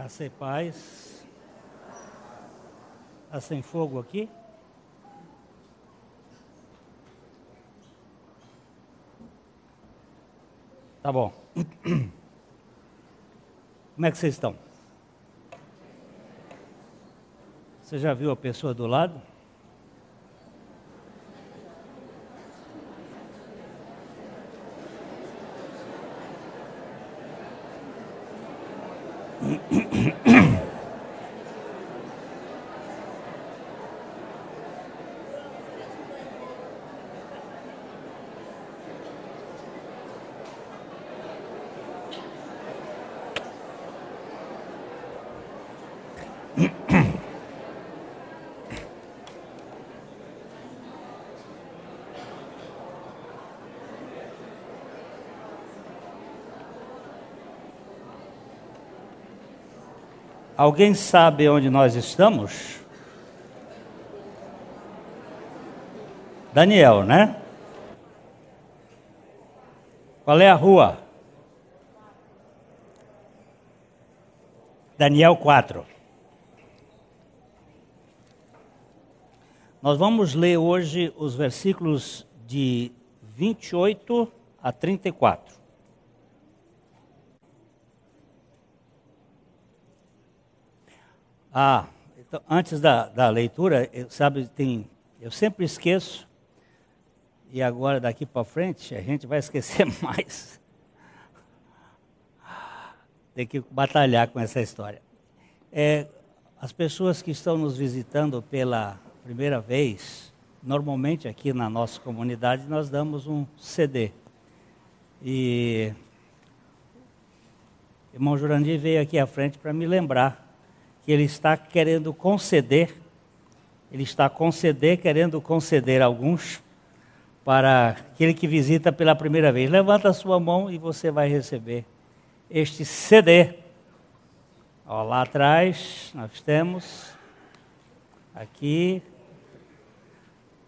Graça e paz. Está sem fogo aqui? Tá bom. Como é que vocês estão? Você já viu a pessoa do lado? Alguém sabe onde nós estamos? Daniel, né? Qual é a rua? Daniel 4. Nós vamos ler hoje os versículos de 28 a 34. Então, antes da leitura, eu sempre esqueço, e agora daqui para frente a gente vai esquecer mais. Tem que batalhar com essa história. As pessoas que estão nos visitando pela primeira vez, normalmente aqui na nossa comunidade nós damos um CD. E o irmão Jurandir veio aqui à frente para me lembrar que ele está querendo conceder, querendo conceder alguns para aquele que visita pela primeira vez. Levanta a sua mão e você vai receber este CD. Lá atrás nós temos, aqui,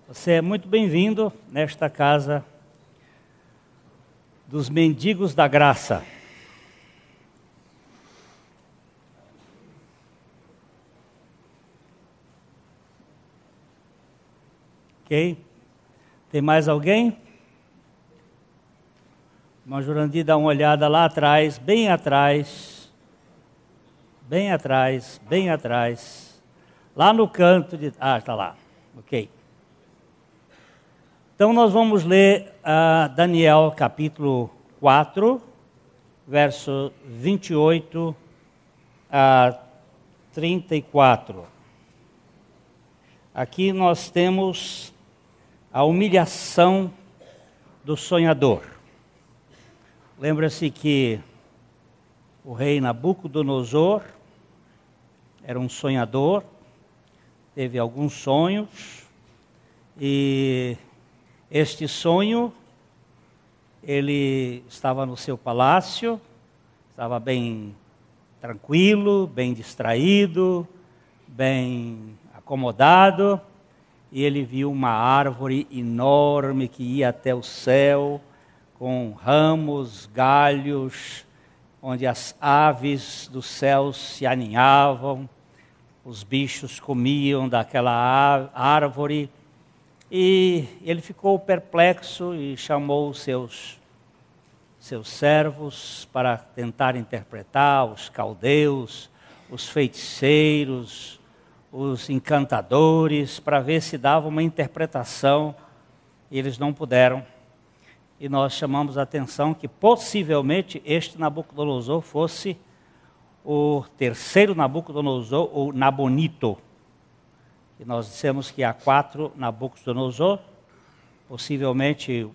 você é muito bem-vindo nesta casa dos mendigos da graça. Ok? Tem mais alguém? Irmão Jurandir, dá uma olhada lá atrás, bem atrás. Bem atrás, bem atrás. Lá no canto de... está lá. Ok. Então nós vamos ler Daniel capítulo 4, verso 28 a 34. Aqui nós temos a humilhação do sonhador. Lembra-se que o rei Nabucodonosor era um sonhador, teve alguns sonhos, e este sonho, ele estava no seu palácio, estava bem tranquilo, bem distraído, bem acomodado, e ele viu uma árvore enorme que ia até o céu, com ramos, galhos, onde as aves do céu se aninhavam, os bichos comiam daquela árvore, e ele ficou perplexo e chamou os seus servos para tentar interpretar, os caldeus, os feiticeiros, os encantadores, para ver se dava uma interpretação, e eles não puderam. E nós chamamos a atenção que possivelmente este Nabucodonosor fosse o terceiro Nabucodonosor, ou Nabonito. E nós dissemos que há 4 Nabucodonosor, possivelmente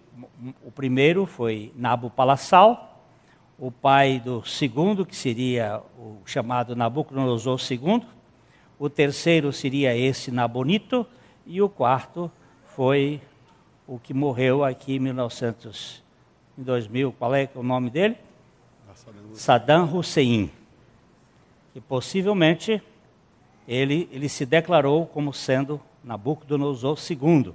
o primeiro foi Nabopolassar, o pai do segundo, que seria o chamado Nabucodonosor II, o terceiro seria esse Nabonito, e o quarto foi o que morreu aqui em 2000, qual é o nome dele? Saddam Hussein. E possivelmente ele se declarou como sendo Nabucodonosor II,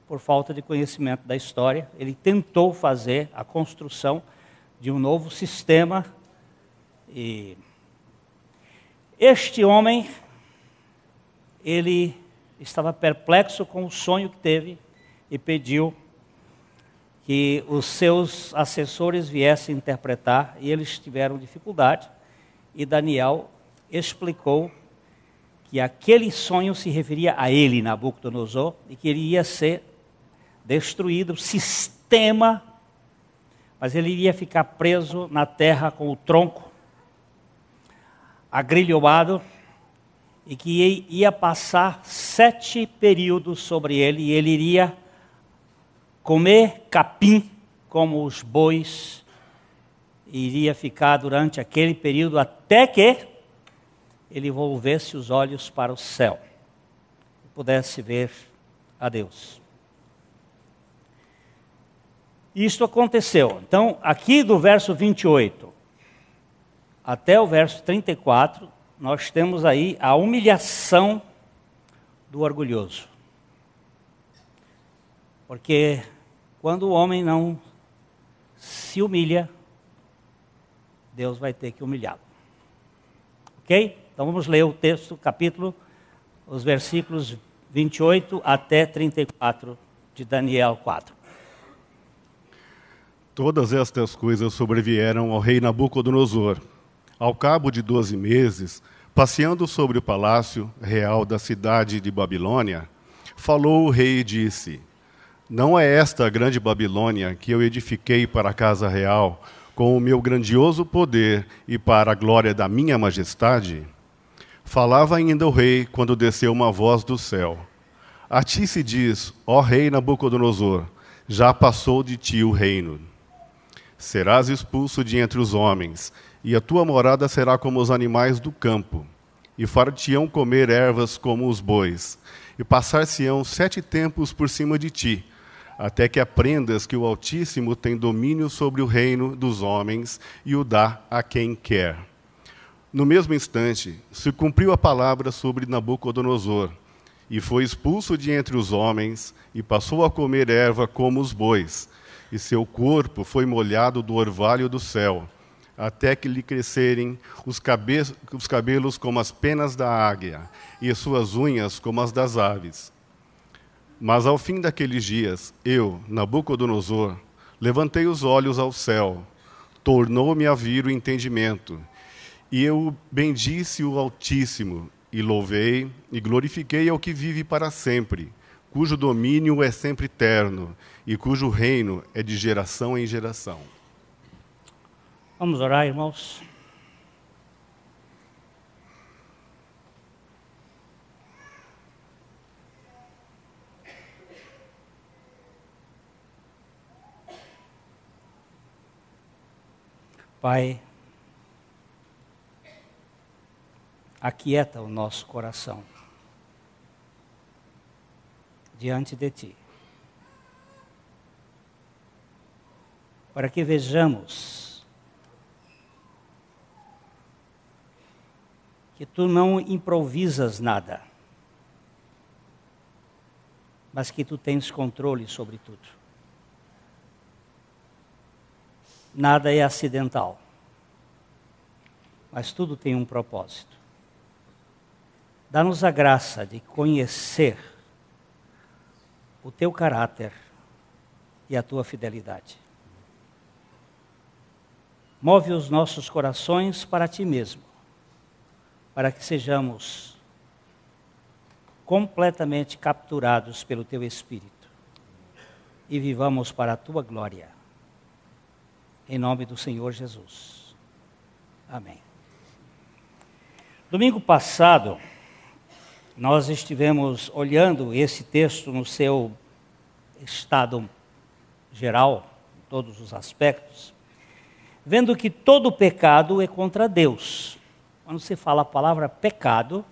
por falta de conhecimento da história. Ele tentou fazer a construção de um novo sistema, e Este homem, ele estava perplexo com o sonho que teve e pediu que os seus assessores viessem interpretar, e eles tiveram dificuldade, e Daniel explicou que aquele sonho se referia a ele, Nabucodonosor, e que ele ia ser destruído, o sistema, mas ele iria ficar preso na terra com o tronco, agrilhoado, e que ia passar 7 períodos sobre ele, e ele iria comer capim como os bois, e iria ficar durante aquele período até que ele volvesse os olhos para o céu e pudesse ver a Deus. Isto aconteceu. Então, aqui do verso 28 até o verso 34, nós temos aí a humilhação do orgulhoso. Porque quando o homem não se humilha, Deus vai ter que humilhá-lo. Ok? Então vamos ler o texto, capítulo, os versículos 28 até 34 de Daniel 4. Todas estas coisas sobrevieram ao rei Nabucodonosor. Ao cabo de 12 meses, passeando sobre o palácio real da cidade de Babilônia, falou o rei e disse: Não é esta a grande Babilônia que eu edifiquei para a casa real, com o meu grandioso poder e para a glória da minha majestade? Falava ainda o rei quando desceu uma voz do céu. A ti se diz, ó rei Nabucodonosor, já passou de ti o reino. Serás expulso de entre os homens, e a tua morada será como os animais do campo, e far-te-ão comer ervas como os bois, e passar-se-ão 7 tempos por cima de ti, até que aprendas que o Altíssimo tem domínio sobre o reino dos homens e o dá a quem quer. No mesmo instante, se cumpriu a palavra sobre Nabucodonosor, e foi expulso de entre os homens, e passou a comer erva como os bois, e seu corpo foi molhado do orvalho do céu, até que lhe crescerem os cabelos como as penas da águia, e suas unhas como as das aves. Mas ao fim daqueles dias, eu, Nabucodonosor, levantei os olhos ao céu, tornou-me a vir o entendimento, e eu bendisse o Altíssimo, e louvei e glorifiquei ao que vive para sempre, cujo domínio é sempre eterno, e cujo reino é de geração em geração. Vamos orar, irmãos. Pai, aquieta o nosso coração diante de Ti, para que vejamos que Tu não improvisas nada, mas que Tu tens controle sobre tudo. Nada é acidental, mas tudo tem um propósito. Dá-nos a graça de conhecer o Teu caráter e a Tua fidelidade. Move os nossos corações para Ti mesmo, para que sejamos completamente capturados pelo Teu Espírito e vivamos para a Tua glória. Em nome do Senhor Jesus. Amém. Domingo passado, nós estivemos olhando esse texto no seu estado geral, em todos os aspectos, vendo que todo pecado é contra Deus. Quando se fala a palavra pecado,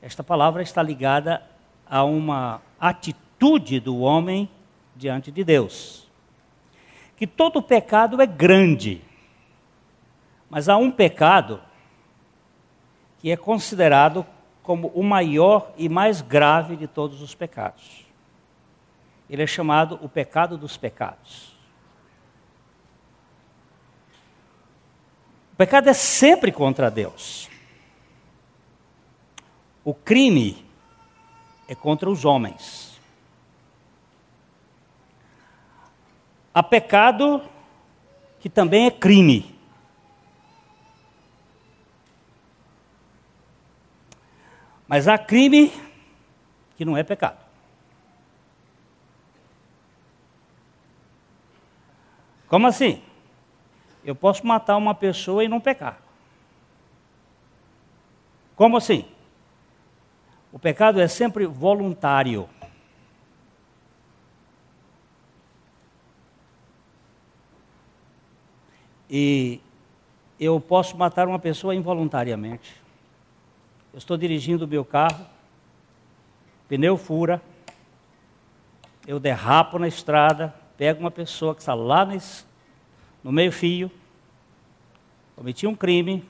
esta palavra está ligada a uma atitude do homem diante de Deus. Que todo pecado é grande, mas há um pecado que é considerado como o maior e mais grave de todos os pecados. Ele é chamado o pecado dos pecados. O pecado é sempre contra Deus. O crime é contra os homens. Há pecado que também é crime. Mas há crime que não é pecado. Como assim? Eu posso matar uma pessoa e não pecar. Como assim? O pecado é sempre voluntário. E eu posso matar uma pessoa involuntariamente. Eu estou dirigindo o meu carro, pneu fura, eu derrapo na estrada, pego uma pessoa que está lá no meio-fio, cometi um crime,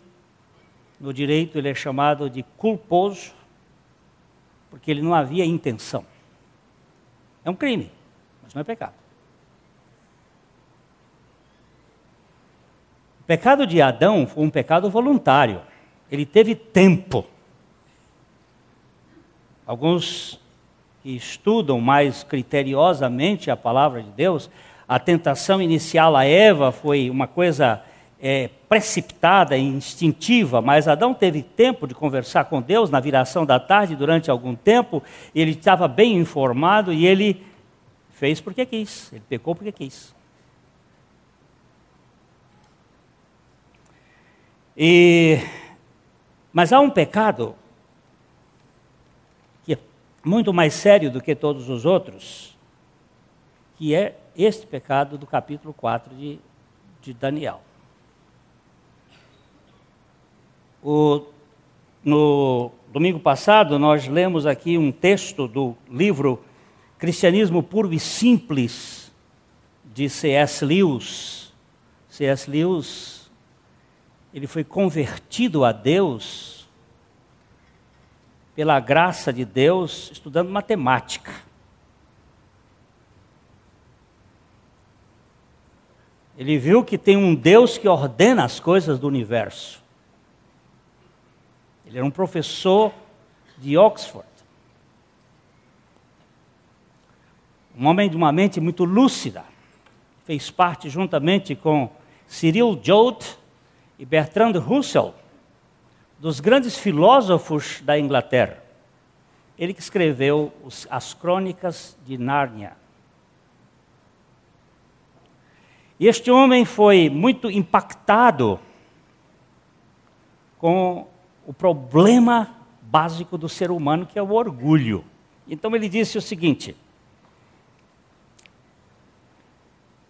no direito ele é chamado de culposo, porque ele não havia intenção. É um crime, mas não é pecado. O pecado de Adão foi um pecado voluntário. Ele teve tempo. Alguns que estudam mais criteriosamente a palavra de Deus, a tentação inicial a Eva foi uma coisa precipitada e instintiva, mas Adão teve tempo de conversar com Deus na viração da tarde durante algum tempo, ele estava bem informado e ele fez porque quis, ele pecou porque quis. Mas há um pecado que é muito mais sério do que todos os outros, que é este pecado do capítulo 4 de Daniel. No domingo passado, nós lemos aqui um texto do livro Cristianismo Puro e Simples, de C.S. Lewis. C.S. Lewis, ele foi convertido a Deus pela graça de Deus, estudando matemática. Ele viu que tem um Deus que ordena as coisas do universo. Ele era um professor de Oxford. Um homem de uma mente muito lúcida. Fez parte, juntamente com Cyril Joad e Bertrand Russell, dos grandes filósofos da Inglaterra. Ele que escreveu as Crônicas de Nárnia. E este homem foi muito impactado com o problema básico do ser humano, que é o orgulho. Então ele disse o seguinte: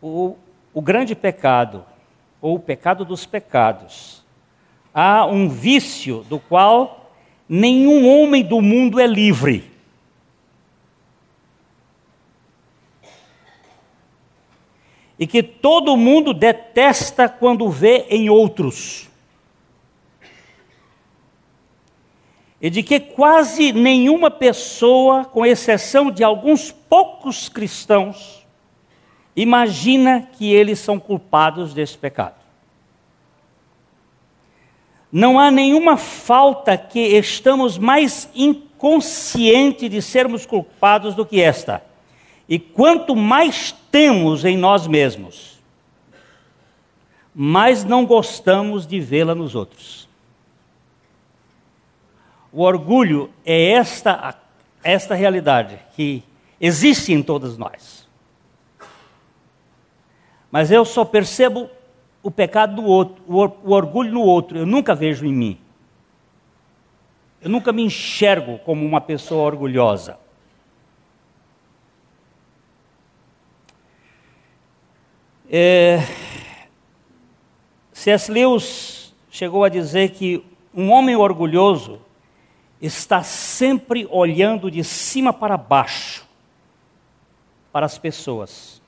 o grande pecado, ou o pecado dos pecados, há um vício do qual nenhum homem do mundo é livre. E que todo mundo detesta quando vê em outros. E de que quase nenhuma pessoa, com exceção de alguns poucos cristãos, imagina que eles são culpados desse pecado. Não há nenhuma falta que estamos mais inconscientes de sermos culpados do que esta. E quanto mais temos em nós mesmos, mais não gostamos de vê-la nos outros. O orgulho é esta realidade que existe em todos nós. Mas eu só percebo o pecado do outro, o orgulho no outro, eu nunca vejo em mim. Eu nunca me enxergo como uma pessoa orgulhosa. C.S. Lewis chegou a dizer que um homem orgulhoso está sempre olhando de cima para baixo para as pessoas.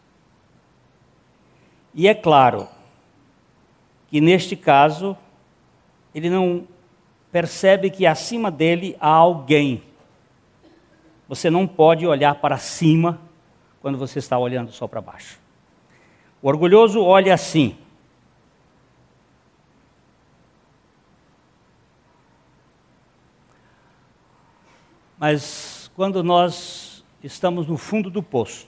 E é claro que neste caso ele não percebe que acima dele há alguém. Você não pode olhar para cima quando você está olhando só para baixo. O orgulhoso olha assim. Mas quando nós estamos no fundo do poço,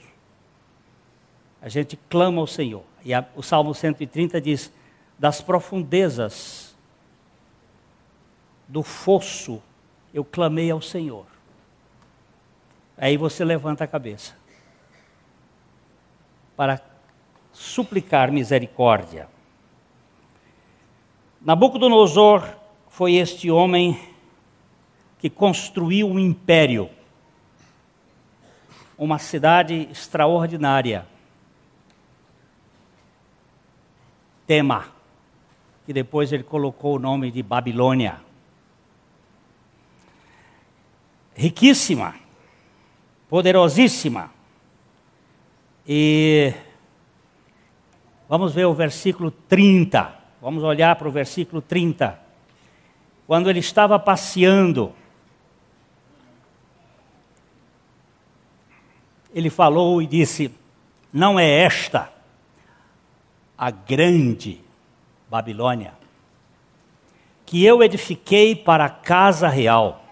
a gente clama ao Senhor. E o Salmo 130 diz: das profundezas do fosso eu clamei ao Senhor. Aí você levanta a cabeça para suplicar misericórdia. Nabucodonosor foi este homem que construiu um império, uma cidade extraordinária, Tema, que depois ele colocou o nome de Babilônia. Riquíssima, poderosíssima. E vamos ver o versículo 30. Vamos olhar para o versículo 30. Quando ele estava passeando, ele falou e disse: não é esta a grande Babilônia, que eu edifiquei para a casa real,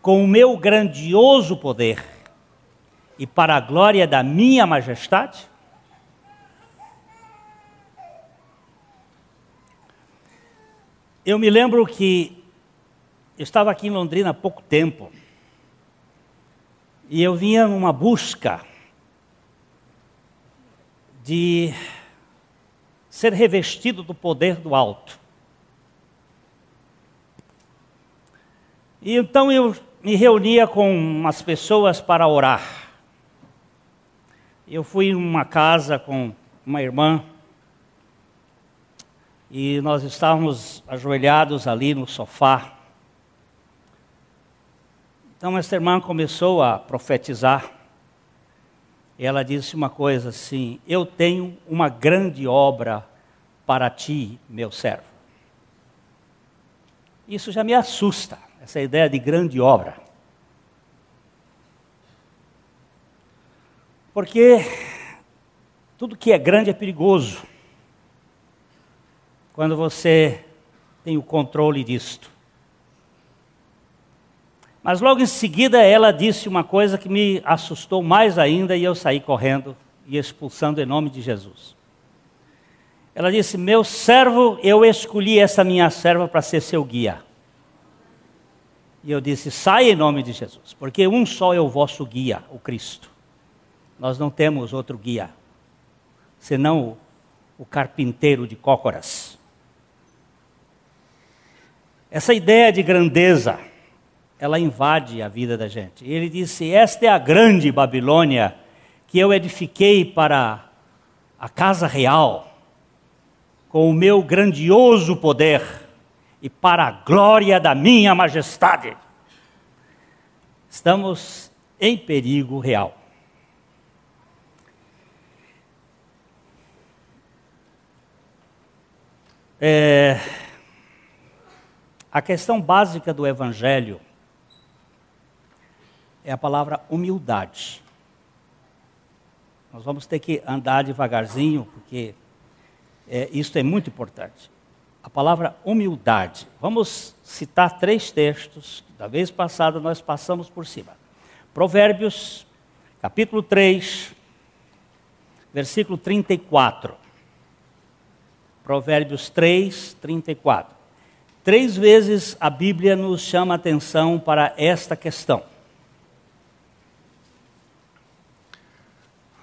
com o meu grandioso poder e para a glória da minha majestade? Eu me lembro que eu estava aqui em Londrina há pouco tempo, e eu vinha numa busca de ser revestido do poder do alto. E então eu me reunia com umas pessoas para orar. Eu fui em uma casa com uma irmã, e nós estávamos ajoelhados ali no sofá. Então essa irmã começou a profetizar. E ela disse uma coisa assim: eu tenho uma grande obra para ti, meu servo. Isso já me assusta, essa ideia de grande obra. Porque tudo que é grande é perigoso, quando você tem o controle disto. Mas logo em seguida ela disse uma coisa que me assustou mais ainda, e eu saí correndo e expulsando em nome de Jesus. Ela disse: meu servo, eu escolhi essa minha serva para ser seu guia. E eu disse: sai em nome de Jesus, porque um só é o vosso guia, o Cristo. Nós não temos outro guia, senão o carpinteiro de cócoras. Essa ideia de grandeza, ela invade a vida da gente. E ele disse: esta é a grande Babilônia que eu edifiquei para a casa real, com o meu grandioso poder e para a glória da minha majestade. Estamos em perigo real. A questão básica do Evangelho é a palavra humildade. Nós vamos ter que andar devagarzinho, porque isso é muito importante. A palavra humildade. Vamos citar 3 textos, que da vez passada nós passamos por cima. Provérbios, capítulo 3, versículo 34. Provérbios 3, 34. 3 vezes a Bíblia nos chama a atenção para esta questão.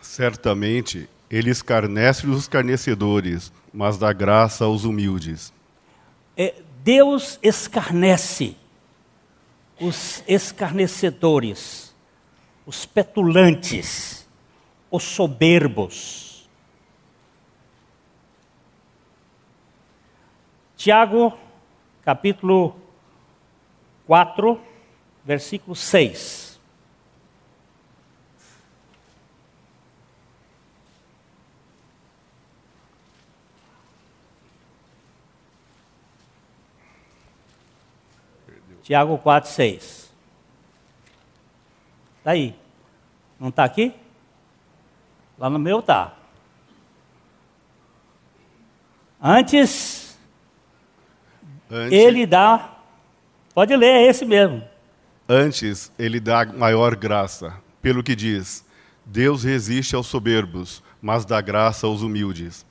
Certamente, ele escarnece os escarnecedores, mas dá graça aos humildes. Deus escarnece os escarnecedores, os petulantes, os soberbos. Tiago, capítulo 4, versículo 6. Tiago 4, 6. Está aí. Não está aqui? Lá no meu está. Antes, ele dá... Pode ler, é esse mesmo. Antes, ele dá maior graça, pelo que diz: Deus resiste aos soberbos, mas dá graça aos humildes.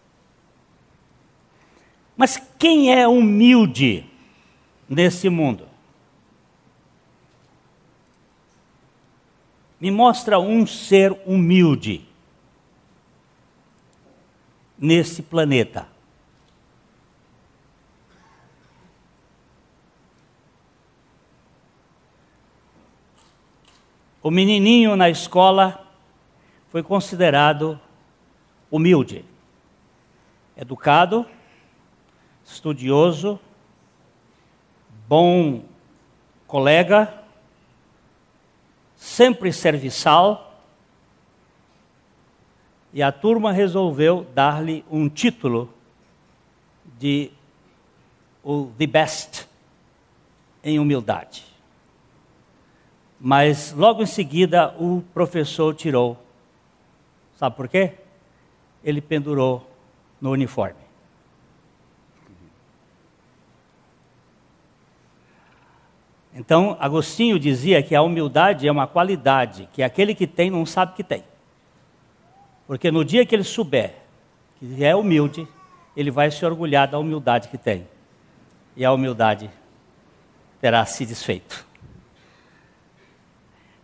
Mas quem é humilde nesse mundo? Me mostra um ser humilde nesse planeta. O menininho na escola foi considerado humilde, educado, estudioso, bom colega, sempre serviçal, e a turma resolveu dar-lhe um título de o the best em humildade. Mas logo em seguida o professor tirou. Sabe por quê? Ele pendurou no uniforme. Então, Agostinho dizia que a humildade é uma qualidade que aquele que tem não sabe que tem. Porque no dia que ele souber que é humilde, ele vai se orgulhar da humildade que tem. E a humildade terá se desfeito.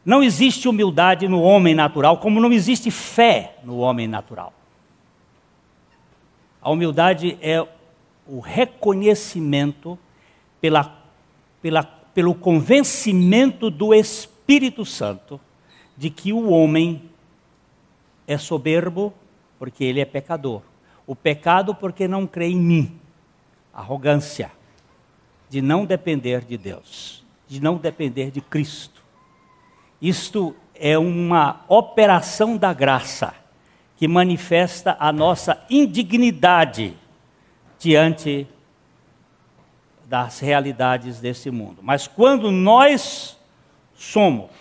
Não existe humildade no homem natural, como não existe fé no homem natural. A humildade é o reconhecimento pelo convencimento do Espírito Santo de que o homem é soberbo porque ele é pecador. O pecado porque não crê em mim. Arrogância de não depender de Deus, de não depender de Cristo. Isto é uma operação da graça que manifesta a nossa indignidade diante das realidades desse mundo. Mas quando nós somos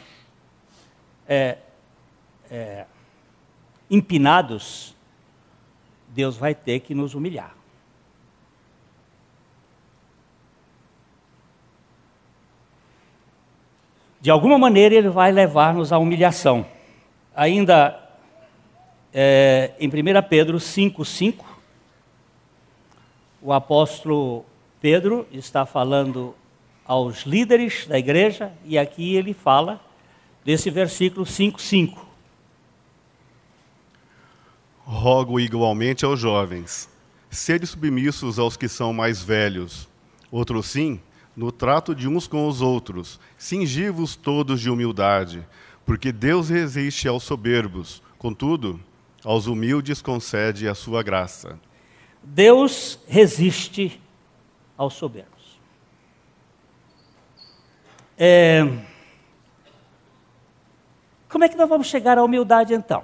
empinados, Deus vai ter que nos humilhar. De alguma maneira ele vai levar-nos à humilhação. Ainda em 1 Pedro 5,5, o apóstolo Pedro está falando aos líderes da igreja, e aqui ele fala desse versículo 5,5. Rogo igualmente aos jovens, sede submissos aos que são mais velhos. Outros sim, no trato de uns com os outros, cingi-vos todos de humildade, porque Deus resiste aos soberbos, contudo, aos humildes concede a sua graça. Deus resiste aos soberbos. Como é que nós vamos chegar à humildade então?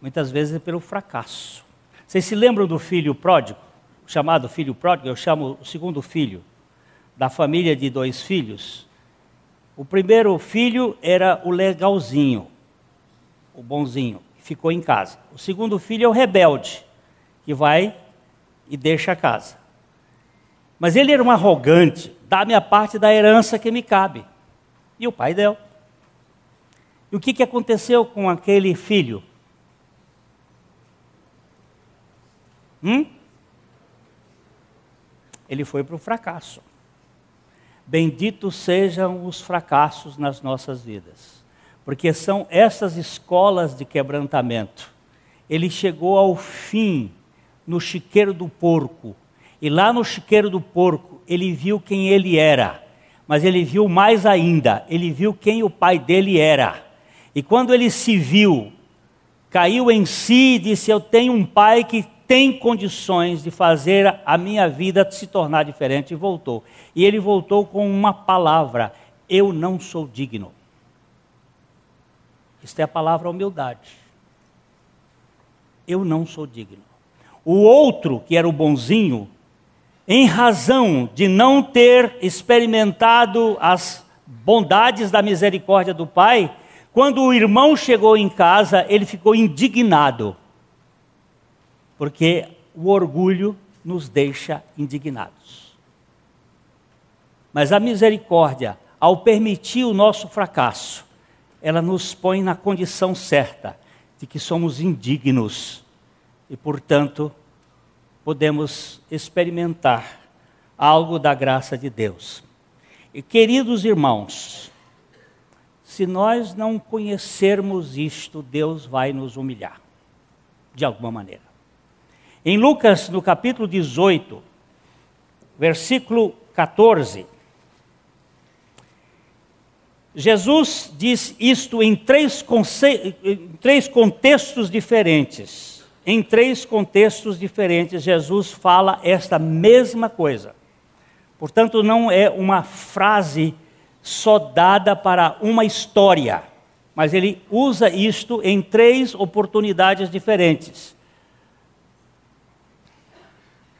Muitas vezes é pelo fracasso. Vocês se lembram do filho pródigo? Chamado filho pródigo, eu chamo o segundo filho, da família de 2 filhos. O primeiro filho era o legalzinho, o bonzinho, que ficou em casa. O segundo filho é o rebelde, que vai e deixa a casa. Mas ele era um arrogante, dá-me a parte da herança que me cabe. E o pai deu. E o que aconteceu com aquele filho? Ele foi para o fracasso. Benditos sejam os fracassos nas nossas vidas, porque são essas escolas de quebrantamento. Ele chegou ao fim no chiqueiro do porco, e lá no chiqueiro do porco ele viu quem ele era, mas ele viu mais ainda, ele viu quem o pai dele era. E quando ele se viu, caiu em si e disse: eu tenho um pai que tem condições de fazer a minha vida se tornar diferente, e voltou. E ele voltou com uma palavra: eu não sou digno. Isto é a palavra humildade. Eu não sou digno. O outro, que era o bonzinho, em razão de não ter experimentado as bondades da misericórdia do pai, quando o irmão chegou em casa, ele ficou indignado. Porque o orgulho nos deixa indignados. Mas a misericórdia, ao permitir o nosso fracasso, ela nos põe na condição certa de que somos indignos e, portanto, podemos experimentar algo da graça de Deus. E, queridos irmãos, se nós não conhecermos isto, Deus vai nos humilhar, de alguma maneira. Em Lucas, no capítulo 18, versículo 14, Jesus diz isto em três contextos diferentes. Em três contextos diferentes, Jesus fala esta mesma coisa. Portanto, não é uma frase só dada para uma história, mas ele usa isto em três oportunidades diferentes.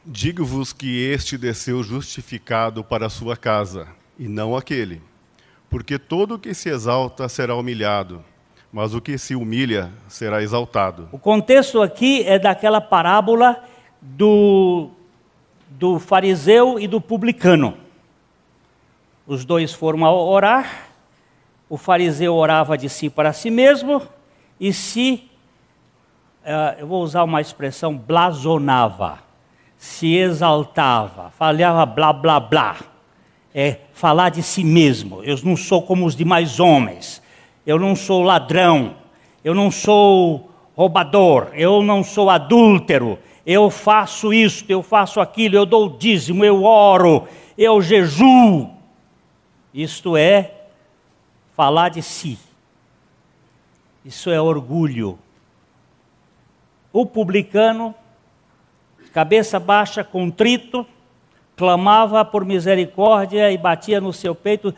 Digo-vos que este desceu justificado para a sua casa, e não aquele. Porque todo o que se exalta será humilhado, mas o que se humilha será exaltado. O contexto aqui é daquela parábola do fariseu e do publicano. Os dois foram a orar, o fariseu orava de si para si mesmo, e eu vou usar uma expressão, blasonava, se exaltava, falava blá blá blá. Falar de si mesmo. Eu não sou como os demais homens, eu não sou ladrão, eu não sou roubador, eu não sou adúltero, eu faço isto, eu faço aquilo, eu dou dízimo, eu oro, eu jejuo. Isto é falar de si. Isso é orgulho. O publicano, cabeça baixa, contrito, clamava por misericórdia e batia no seu peito.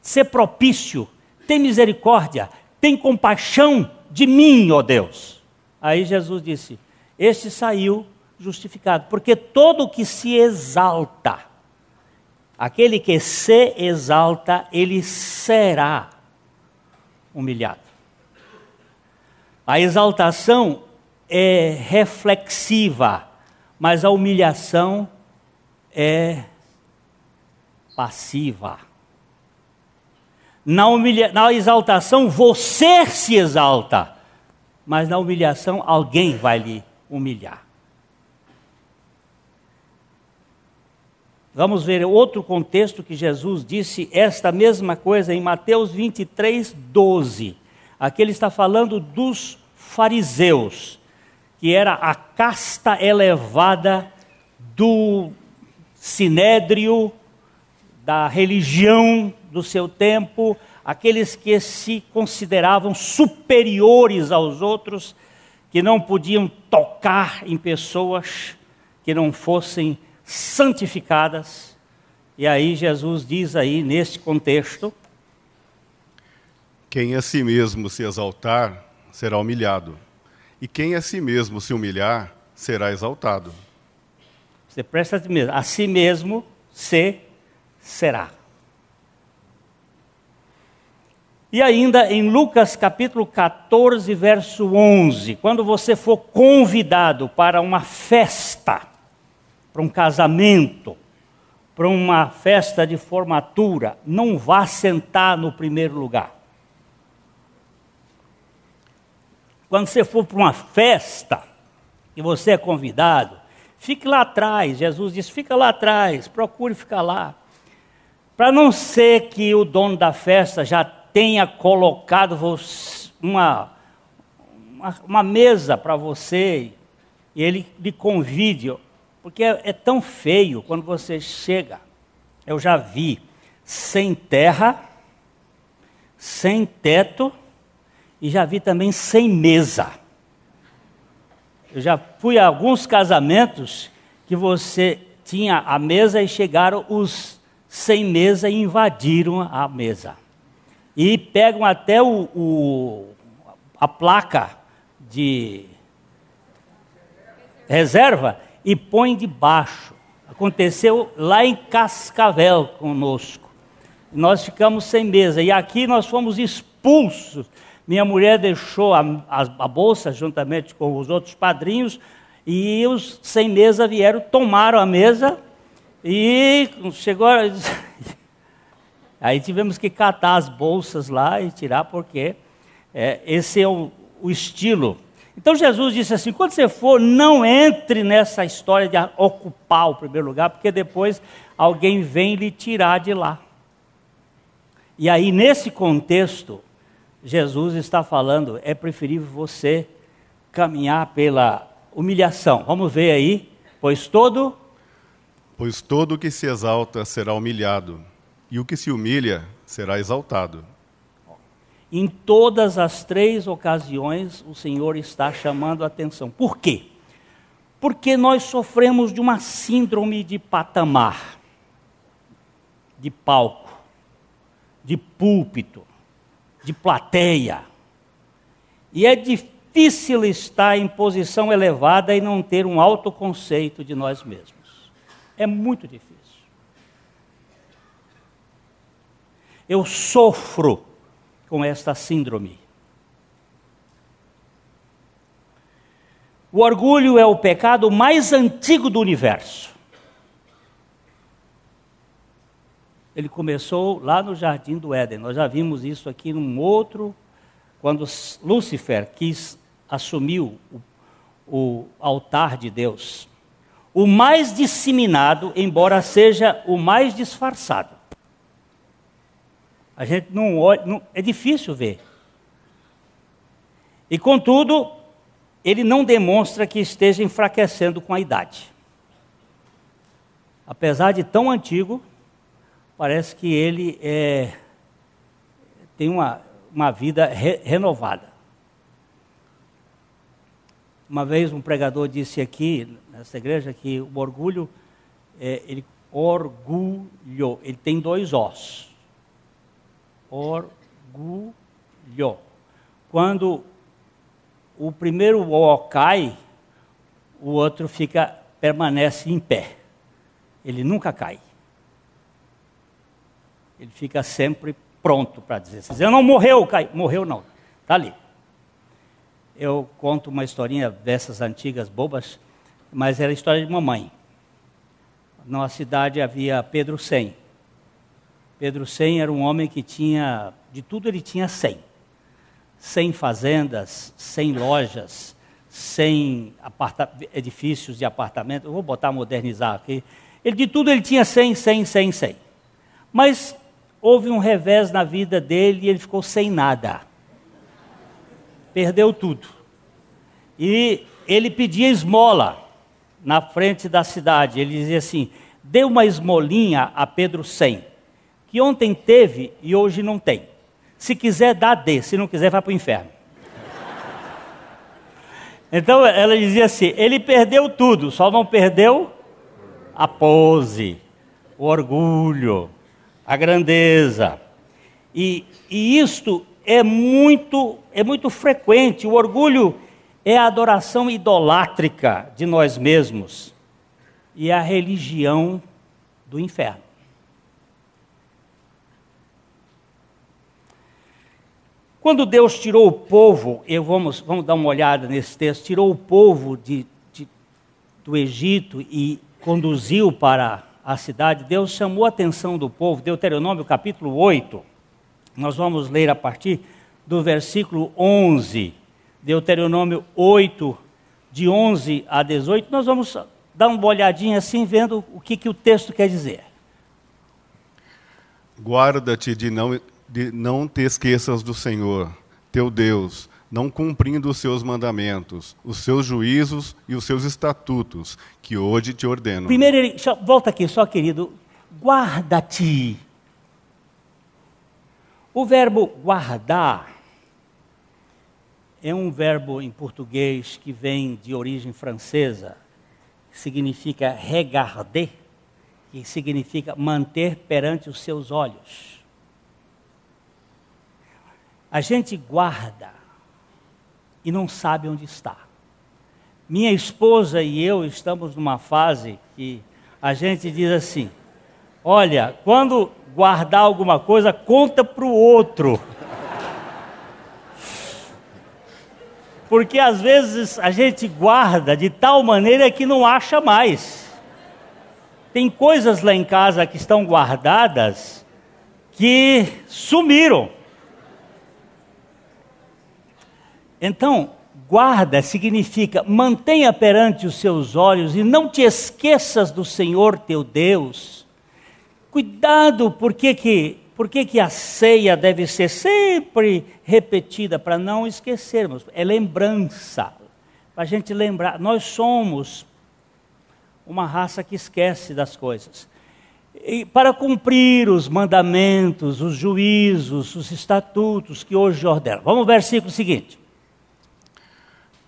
Ser propício, tem misericórdia, tem compaixão de mim, ó Deus. Aí Jesus disse, este saiu justificado, porque todo que se exalta, aquele que se exalta, ele será humilhado. A exaltação é reflexiva, mas a humilhação é passiva. Na exaltação você se exalta, mas na humilhação alguém vai lhe humilhar. Vamos ver outro contexto que Jesus disse esta mesma coisa em Mateus 23, 12. Aqui ele está falando dos fariseus, que era a casta elevada do sinédrio, da religião do seu tempo, aqueles que se consideravam superiores aos outros, que não podiam tocar em pessoas que não fossem santificadas. E aí Jesus diz aí nesse contexto: quem a si mesmo se exaltar será humilhado, e quem a si mesmo se humilhar será exaltado. Você presta atenção, a si mesmo se será. E ainda em Lucas capítulo 14, verso 11, quando você for convidado para uma festa, para um casamento, para uma festa de formatura, não vá sentar no primeiro lugar. Quando você for para uma festa e você é convidado, fique lá atrás. Jesus disse, fica lá atrás, procure ficar lá. Para não ser que o dono da festa já tenha colocado uma mesa para você e ele lhe convide, porque é tão feio quando você chega. Eu já vi sem terra, sem teto e já vi também sem mesa. Eu já fui a alguns casamentos que você tinha a mesa e chegaram os sem mesa e invadiram a mesa. E pegam até a placa de reserva e põem debaixo. Aconteceu lá em Cascavel conosco. Nós ficamos sem mesa e aqui nós fomos expulsos. Minha mulher deixou a bolsa juntamente com os outros padrinhos e os sem mesa vieram, tomaram a mesa E chegou... Aí tivemos que catar as bolsas lá e tirar, porque esse é o estilo. Então Jesus disse assim, quando você for, não entre nessa história de ocupar o primeiro lugar, porque depois alguém vem lhe tirar de lá. E aí, nesse contexto, Jesus está falando, é preferível você caminhar pela humilhação. Vamos ver aí, pois todo que se exalta será humilhado, e o que se humilha será exaltado. Em todas as 3 ocasiões, o Senhor está chamando a atenção. Por quê? Porque nós sofremos de uma síndrome de patamar, de palco, de púlpito, de plateia. E é difícil estar em posição elevada e não ter um autoconceito de nós mesmos. É muito difícil. Eu sofro com esta síndrome. O orgulho é o pecado mais antigo do universo. Ele começou lá no Jardim do Éden. Nós já vimos isso aqui num outro, quando Lúcifer quis assumir o altar de Deus. O mais disseminado, embora seja o mais disfarçado. A gente não olha, é difícil ver. E contudo, ele não demonstra que esteja enfraquecendo com a idade. Apesar de tão antigo, parece que ele tem uma vida renovada. Uma vez um pregador disse aqui, nessa igreja, que o orgulho, ele tem 2 Os. Orgulho. Quando o primeiro O cai, o outro permanece em pé. Ele nunca cai. Ele fica sempre pronto para dizer. Se dizer, não morreu, cai. Morreu não, está ali. Eu conto uma historinha dessas antigas bobas, mas era a história de mamãe. Na cidade havia Pedro 100. Pedro 100 era um homem que tinha, de tudo ele tinha 100. 100 fazendas, 100 lojas, 100 edifícios de apartamento. Eu vou modernizar aqui. De tudo ele tinha 100. Mas houve um revés na vida dele e ele ficou sem nada. Perdeu tudo. E ele pedia esmola na frente da cidade. Ele dizia assim, dê uma esmolinha a Pedro 100. Que ontem teve e hoje não tem. Se quiser, dê. Se não quiser, vai para o inferno. Então, ela dizia assim, ele perdeu tudo, só não perdeu a pose, o orgulho, a grandeza. E isto é muito frequente. O orgulho é a adoração idolátrica de nós mesmos. E é a religião do inferno. Quando Deus tirou o povo, vamos dar uma olhada nesse texto, tirou o povo do Egito e conduziu para a cidade, Deus chamou a atenção do povo, Deuteronômio capítulo 8, nós vamos ler a partir do versículo 11, Deuteronômio 8, de 11 a 18, nós vamos dar uma olhadinha assim, vendo o que o texto quer dizer. Guarda-te de não te esqueças do Senhor, teu Deus, não cumprindo os seus mandamentos, os seus juízos e os seus estatutos, que hoje te ordeno. Primeiro, volta aqui só, querido, guarda-te. O verbo guardar é um verbo em português que vem de origem francesa, que significa regarder, que significa manter perante os seus olhos. A gente guarda e não sabe onde está. Minha esposa e eu estamos numa fase que a gente diz assim, olha, quando guardar alguma coisa, conta para o outro. Porque às vezes a gente guarda de tal maneira que não acha mais. Tem coisas lá em casa que estão guardadas que sumiram. Então, guarda significa mantenha perante os seus olhos e não te esqueças do Senhor teu Deus. Cuidado, por que a ceia deve ser sempre repetida? Para não esquecermos, é lembrança, para a gente lembrar. Nós somos uma raça que esquece das coisas. E para cumprir os mandamentos, os juízos, os estatutos que hoje ordenam. Vamos ao versículo seguinte.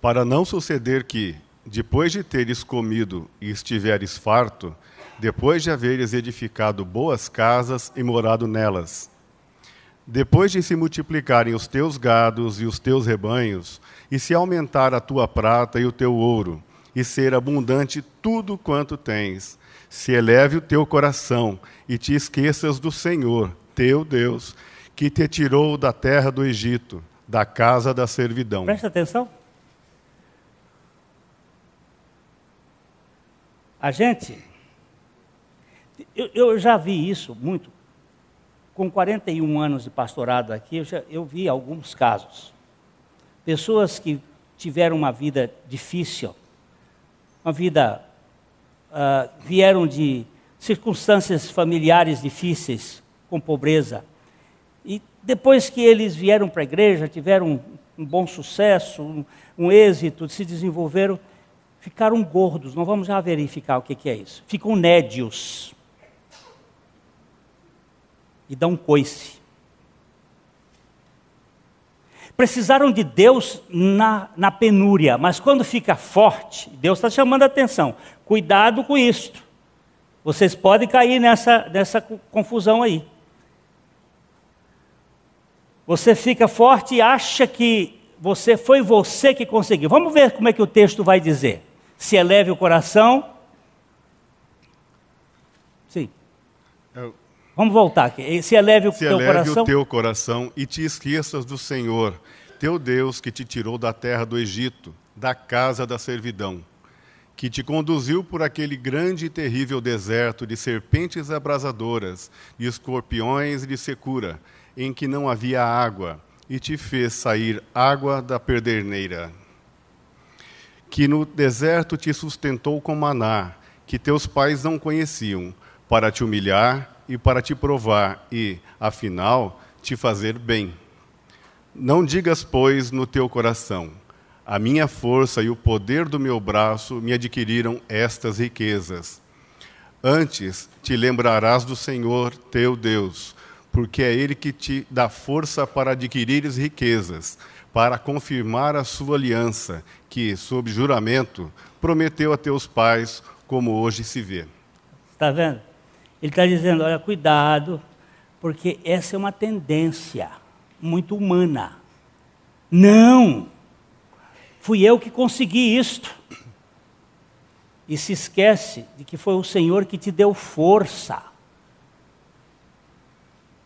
Para não suceder que, depois de teres comido e estiveres farto, depois de haveres edificado boas casas e morado nelas, depois de se multiplicarem os teus gados e os teus rebanhos, e se aumentar a tua prata e o teu ouro, e ser abundante tudo quanto tens, se eleve o teu coração e te esqueças do Senhor, teu Deus, que te tirou da terra do Egito, da casa da servidão. Presta atenção. A gente, eu já vi isso muito, com 41 anos de pastorado aqui, eu vi alguns casos. Pessoas que tiveram uma vida difícil, vieram de circunstâncias familiares difíceis, com pobreza. E depois que eles vieram para a igreja, tiveram um bom sucesso, um êxito, se desenvolveram, ficaram gordos. Nós vamos já verificar o que é isso. Ficam nédios. E dão coice. Precisaram de Deus na penúria, mas quando fica forte, Deus está chamando a atenção. Cuidado com isto. Vocês podem cair nessa confusão aí. Você fica forte e acha que foi você que conseguiu. Vamos ver como é que o texto vai dizer. Se eleve o coração. Sim. Vamos voltar aqui. Se eleve o teu coração. O teu coração e te esqueças do Senhor, teu Deus, que te tirou da terra do Egito, da casa da servidão, que te conduziu por aquele grande e terrível deserto de serpentes abrasadoras, de escorpiões e de secura, em que não havia água, e te fez sair água da perderneira. Que no deserto te sustentou com maná, que teus pais não conheciam, para te humilhar e para te provar e, afinal, te fazer bem. Não digas, pois, no teu coração, a minha força e o poder do meu braço me adquiriram estas riquezas. Antes te lembrarás do Senhor teu Deus, porque é Ele que te dá força para adquirires riquezas, para confirmar a sua aliança, que, sob juramento, prometeu a teus pais, como hoje se vê. Está vendo? Ele está dizendo, olha, cuidado, porque essa é uma tendência muito humana. Não! Fui eu que consegui isto. E se esquece de que foi o Senhor que te deu força,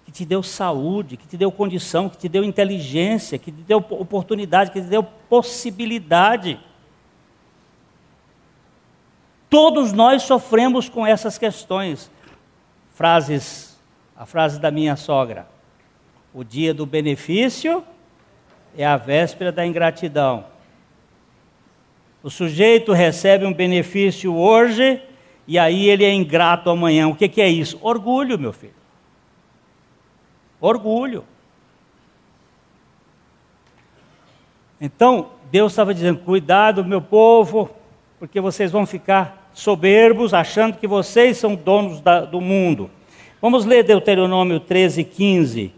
que te deu saúde, que te deu condição, que te deu inteligência, que te deu oportunidade, que te deu possibilidade. Todos nós sofremos com essas questões. A frase da minha sogra: o dia do benefício é a véspera da ingratidão. O sujeito recebe um benefício hoje e aí ele é ingrato amanhã. O que é isso? Orgulho, meu filho. Orgulho. Então, Deus estava dizendo, cuidado, meu povo, porque vocês vão ficar soberbos, achando que vocês são donos do mundo. Vamos ler Deuteronômio 13:15.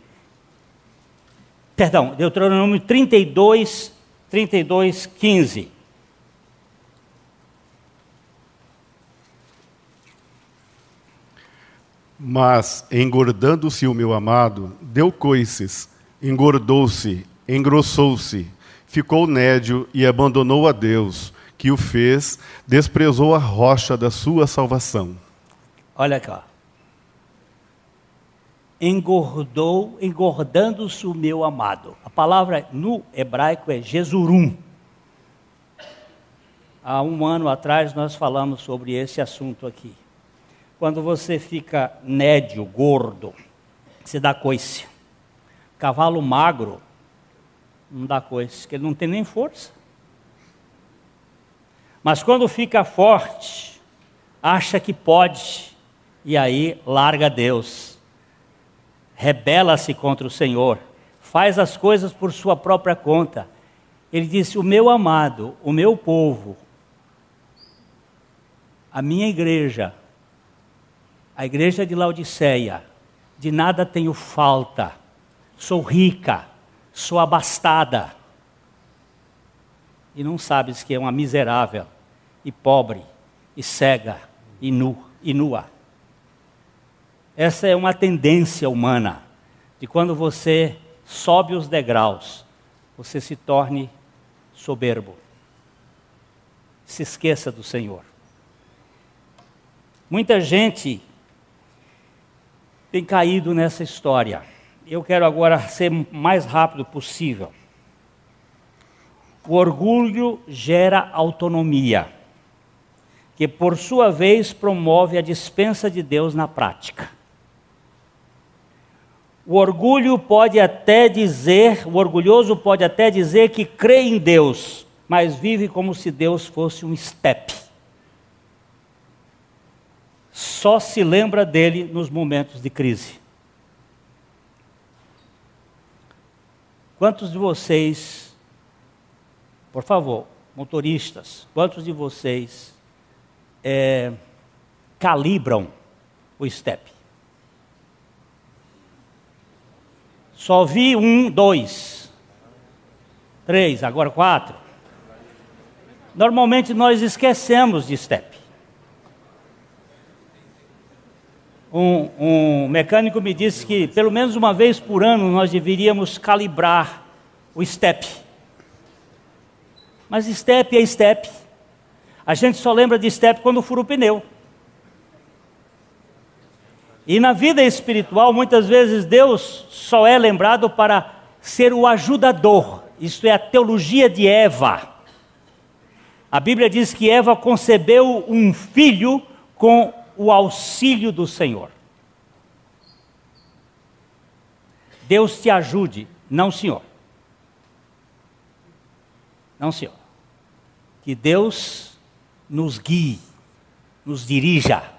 Perdão, Deuteronômio 32:15. Mas, engordando-se o meu amado, deu coices, engordou-se, engrossou-se, ficou nédio e abandonou a Deus, que o fez, desprezou a rocha da sua salvação. Olha cá. Engordando-se o meu amado. A palavra no hebraico é Jesurum. Há um ano atrás nós falamos sobre esse assunto aqui. Quando você fica nédio, gordo, você dá coice. Cavalo magro não dá coice, porque ele não tem nem força. Mas quando fica forte, acha que pode, e aí larga Deus. Rebela-se contra o Senhor, faz as coisas por sua própria conta. Ele disse: o meu amado, o meu povo, a minha igreja, a igreja de Laodiceia, de nada tenho falta, sou rica, sou abastada. E não sabes que é uma miserável, e pobre, e cega, e nua. Essa é uma tendência humana, de quando você sobe os degraus, você se torne soberbo. Se esqueça do Senhor. Muita gente tem caído nessa história. Eu quero agora ser o mais rápido possível. O orgulho gera autonomia, que por sua vez promove a dispensa de Deus na prática. O orgulhoso pode até dizer que crê em Deus, mas vive como se Deus fosse um estepe. Só se lembra dele nos momentos de crise. Quantos de vocês, por favor, motoristas, quantos de vocês calibram o estepe? Só vi 1, 2, 3, agora 4. Normalmente nós esquecemos de step. Um mecânico me disse que pelo menos uma vez por ano nós deveríamos calibrar o step. Mas step é step. A gente só lembra de step quando fura o pneu. E na vida espiritual, muitas vezes Deus só é lembrado para ser o ajudador. Isto é a teologia de Eva. A Bíblia diz que Eva concebeu um filho com o auxílio do Senhor. Deus te ajude, não senhor. Não senhor. Que Deus nos guie, nos dirija.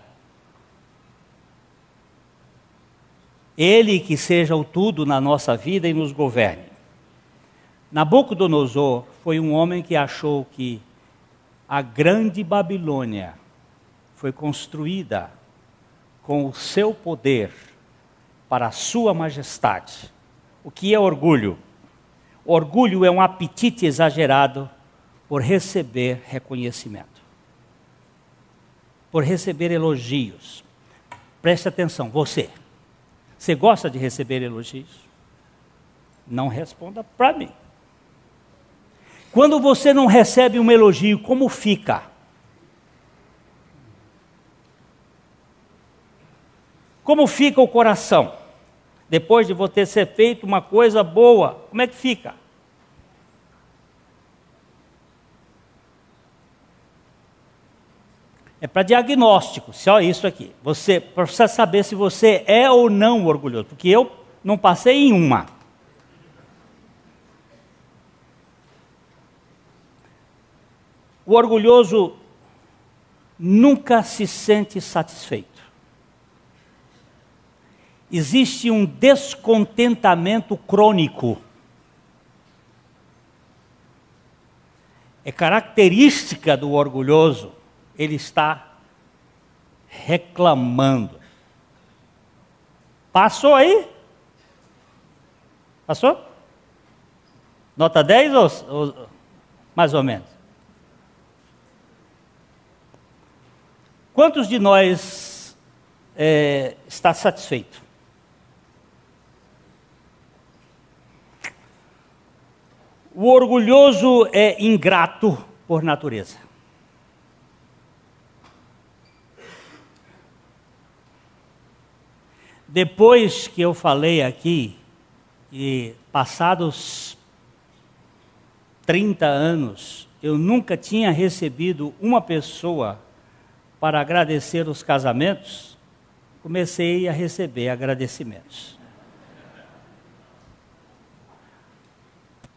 Ele que seja o tudo na nossa vida e nos governe. Nabucodonosor foi um homem que achou que a grande Babilônia foi construída com o seu poder para a sua majestade. O que é orgulho? Orgulho é um apetite exagerado por receber reconhecimento, por receber elogios. Preste atenção, você gosta de receber elogios? Não responda para mim. Quando você não recebe um elogio, como fica? Como fica o coração? Depois de você ter feito uma coisa boa, como é que fica? É para diagnóstico, só isso aqui. Para você saber se você é ou não orgulhoso, porque eu não passei em uma. O orgulhoso nunca se sente satisfeito. Existe um descontentamento crônico. É característica do orgulhoso, ele está reclamando. Passou aí? Passou? Nota 10 ou mais ou menos? Quantos de nós está satisfeito? O orgulhoso é ingrato por natureza. Depois que eu falei aqui, e passados 30 anos, eu nunca tinha recebido uma pessoa para agradecer os casamentos, comecei a receber agradecimentos.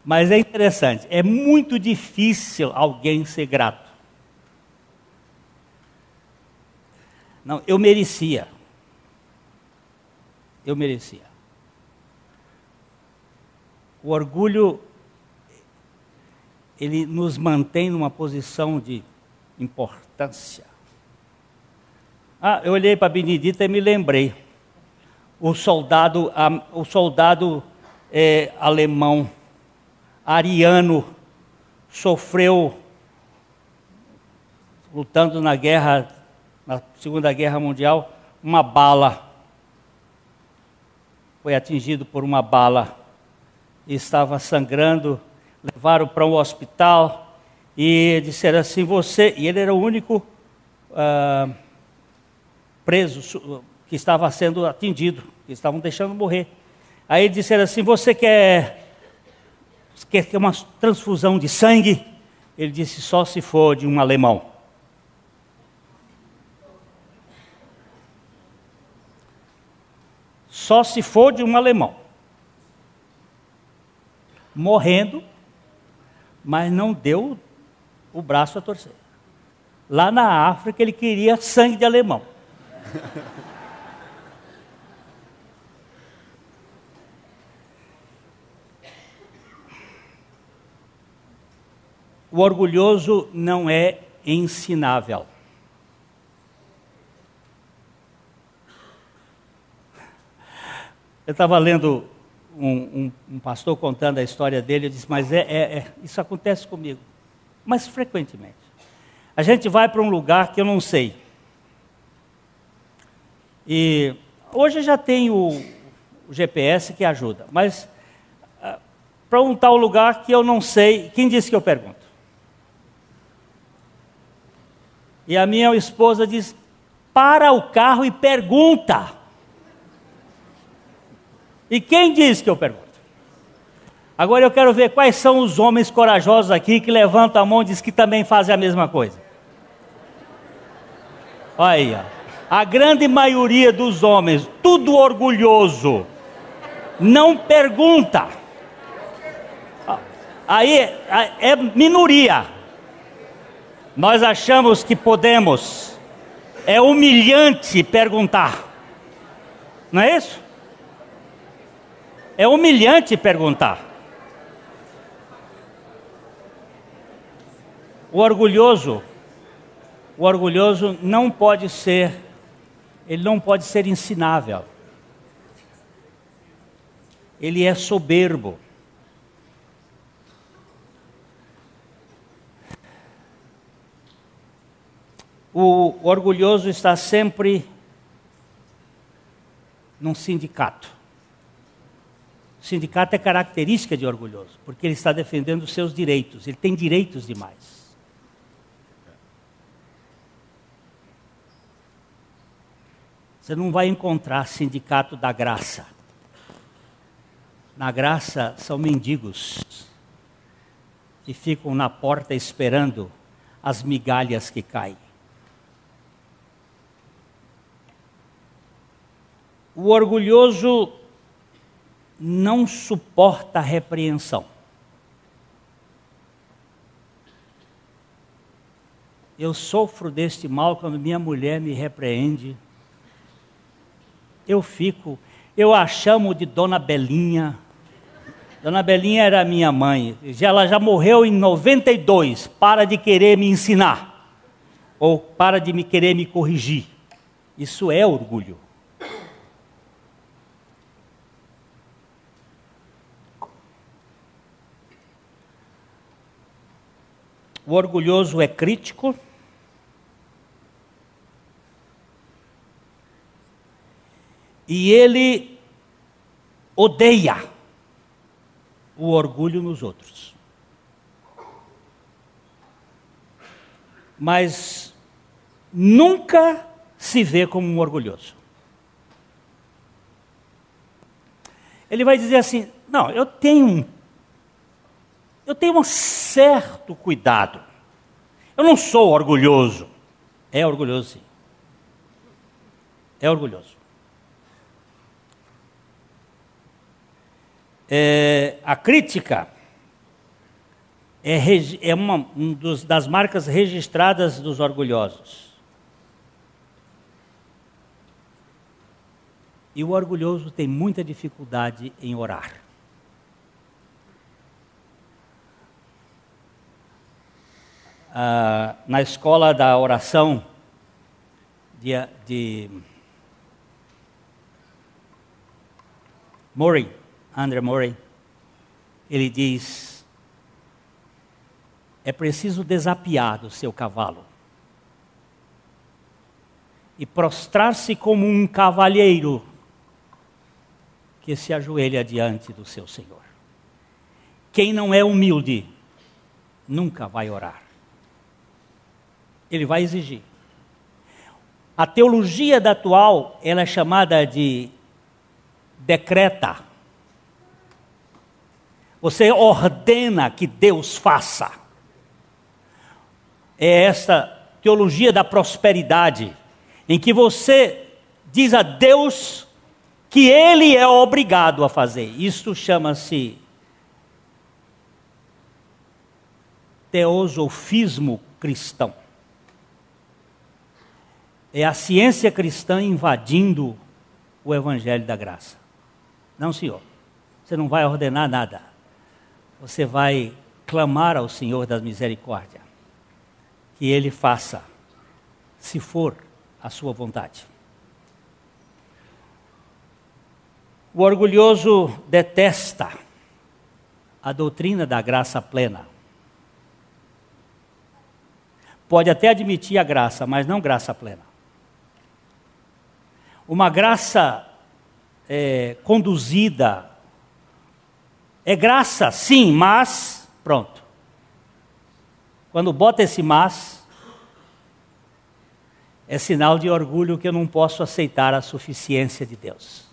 Mas é interessante, é muito difícil alguém ser grato. Não, eu merecia. Eu merecia. O orgulho, ele nos mantém numa posição de importância. Eu olhei para a Benedita e me lembrei. O soldado alemão, ariano, sofreu, lutando na Segunda Guerra Mundial, uma bala. Foi atingido por uma bala. E estava sangrando, levaram para um hospital e disseram assim, e ele era o único preso que estava sendo atingido, que estavam deixando morrer. Aí disseram assim, você quer uma transfusão de sangue? Ele disse, só se for de um alemão. Só se for de um alemão. Morrendo, mas não deu o braço a torcer. Lá na África ele queria sangue de alemão. O orgulhoso não é ensinável. Eu estava lendo um pastor contando a história dele, eu disse, mas isso acontece comigo, mas frequentemente. A gente vai para um lugar que eu não sei. E hoje já tem o GPS que ajuda, mas para um tal lugar que eu não sei, quem disse que eu pergunto? E a minha esposa diz, para o carro e pergunta. E quem disse que eu pergunto? Agora eu quero ver quais são os homens corajosos aqui que levantam a mão e dizem que também fazem a mesma coisa. Olha aí, ó. A grande maioria dos homens, tudo orgulhoso, não pergunta. Aí é minoria. Nós achamos que podemos. É humilhante perguntar. Não é isso? É humilhante perguntar. O orgulhoso não pode ser, ele não pode ser ensinável. Ele é soberbo. O orgulhoso está sempre num sindicato. O sindicato é característica de orgulhoso, porque ele está defendendo os seus direitos, ele tem direitos demais. Você não vai encontrar sindicato da graça. Na graça são mendigos que ficam na porta esperando as migalhas que caem. O orgulhoso não suporta a repreensão. Eu sofro deste mal quando minha mulher me repreende. Eu a chamo de Dona Belinha. Dona Belinha era minha mãe. Ela já morreu em 92. Para de querer me ensinar. Ou para de querer me corrigir. Isso é orgulho. O orgulhoso é crítico. E ele odeia o orgulho nos outros. Mas nunca se vê como um orgulhoso. Ele vai dizer assim, não, eu tenho um certo cuidado. Eu não sou orgulhoso. É orgulhoso, sim. É orgulhoso. A crítica é uma das marcas registradas dos orgulhosos. E o orgulhoso tem muita dificuldade em orar. Na escola da oração de Murray, André Murray, ele diz: é preciso desapiar do seu cavalo e prostrar-se como um cavalheiro que se ajoelha diante do seu Senhor. Quem não é humilde nunca vai orar. Ele vai exigir. A teologia da atual, ela é chamada de decreta. Você ordena que Deus faça. É essa teologia da prosperidade, em que você diz a Deus que Ele é obrigado a fazer. Isso chama-se teosofismo cristão. É a ciência cristã invadindo o evangelho da graça. Não, senhor. Você não vai ordenar nada. Você vai clamar ao Senhor das misericórdias que Ele faça, se for a sua vontade. O orgulhoso detesta a doutrina da graça plena. Pode até admitir a graça, mas não graça plena. Uma graça conduzida é graça, sim, mas pronto. Quando bota esse mas, é sinal de orgulho que eu não posso aceitar a suficiência de Deus.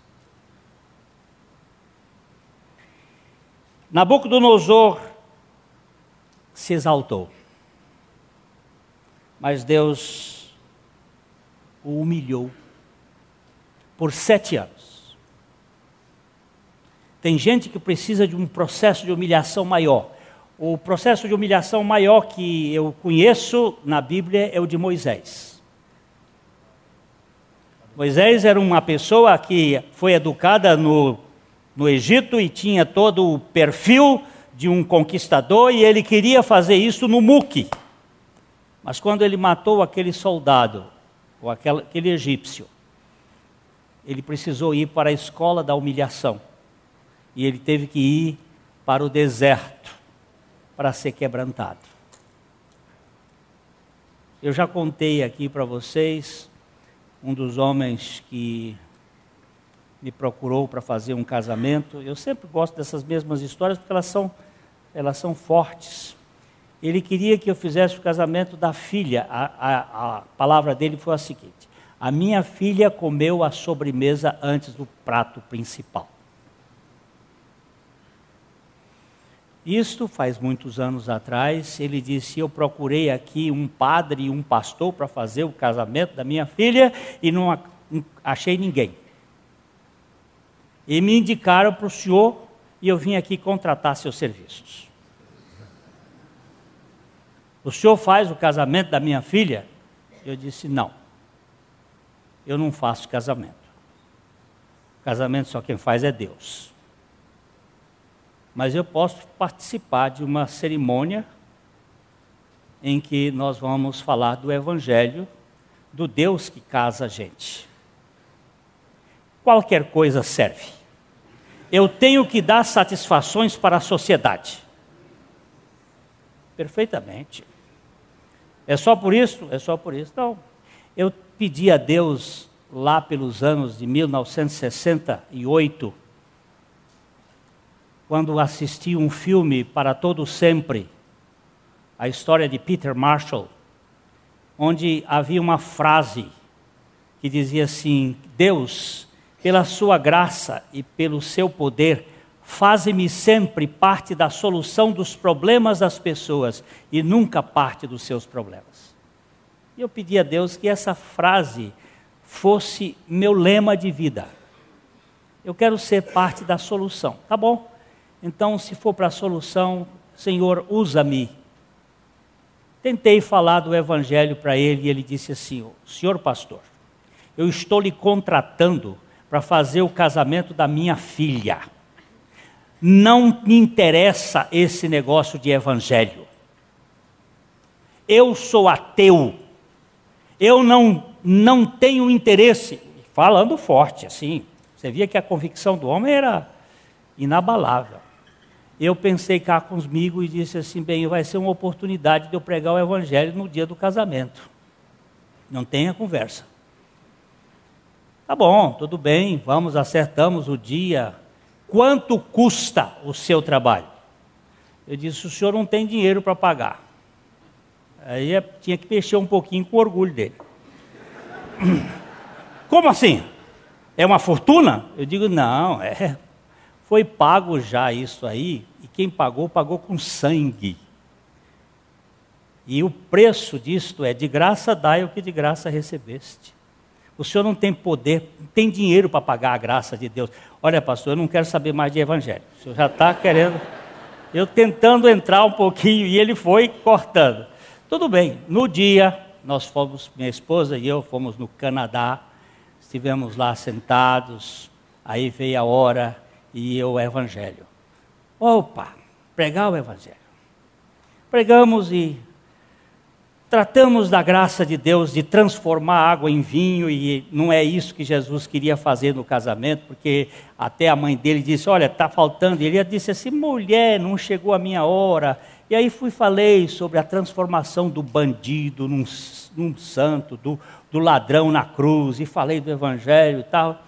Nabucodonosor se exaltou, mas Deus o humilhou por 7 anos. Tem gente que precisa de um processo de humilhação maior. O processo de humilhação maior que eu conheço na Bíblia é o de Moisés. Moisés era uma pessoa que foi educada no Egito e tinha todo o perfil de um conquistador, e ele queria fazer isso no muque. Mas quando ele matou aquele soldado, ou aquele egípcio, ele precisou ir para a escola da humilhação. E ele teve que ir para o deserto para ser quebrantado. Eu já contei aqui para vocês, um dos homens que me procurou para fazer um casamento. Eu sempre gosto dessas mesmas histórias porque elas são fortes. Ele queria que eu fizesse o casamento da filha. A palavra dele foi a seguinte: a minha filha comeu a sobremesa antes do prato principal. Isto faz muitos anos atrás. Ele disse: eu procurei aqui um padre e um pastor para fazer o casamento da minha filha e não achei ninguém. E me indicaram para o senhor e eu vim aqui contratar seus serviços. O senhor faz o casamento da minha filha? Eu disse: não, eu não faço casamento. Casamento só quem faz é Deus. Mas eu posso participar de uma cerimônia em que nós vamos falar do Evangelho, do Deus que casa a gente. Qualquer coisa serve. Eu tenho que dar satisfações para a sociedade. Perfeitamente. É só por isso? É só por isso. Não. Eu pedi a Deus lá pelos anos de 1968, quando assisti um filme Para Todo Sempre, a história de Peter Marshall, onde havia uma frase que dizia assim: Deus, pela sua graça e pelo seu poder, faze-me sempre parte da solução dos problemas das pessoas e nunca parte dos seus problemas. E eu pedi a Deus que essa frase fosse meu lema de vida. Eu quero ser parte da solução, tá bom? Então, se for para a solução, Senhor, usa-me. Tentei falar do evangelho para ele e ele disse assim: senhor pastor, eu estou lhe contratando para fazer o casamento da minha filha. Não me interessa esse negócio de evangelho. Eu sou ateu. Eu não tenho interesse. Falando forte assim. Você via que a convicção do homem era inabalável. Eu pensei cá comigo e disse assim: bem, vai ser uma oportunidade de eu pregar o evangelho no dia do casamento. Não tenha conversa. Tá bom, tudo bem, vamos, acertamos o dia. Quanto custa o seu trabalho? Eu disse: o senhor não tem dinheiro para pagar. Aí tinha que mexer um pouquinho com o orgulho dele. Como assim? É uma fortuna? Eu digo: não, foi pago já isso aí, e quem pagou, pagou com sangue. E o preço disto é: de graça dai o que de graça recebeste. O senhor não tem poder, não tem dinheiro para pagar a graça de Deus. Olha, pastor, eu não quero saber mais de evangelho. O senhor já está querendo... Eu tentando entrar um pouquinho e ele foi cortando. Tudo bem, no dia, nós fomos, minha esposa e eu, fomos no Canadá, estivemos lá sentados, aí veio a hora e o evangelho. Opa, pregar o evangelho. Pregamos e tratamos da graça de Deus de transformar água em vinho, e não é isso que Jesus queria fazer no casamento, porque até a mãe dele disse: olha, está faltando. E ele disse assim: mulher, não chegou a minha hora. E aí falei sobre a transformação do bandido num santo, do ladrão na cruz, e falei do evangelho e tal.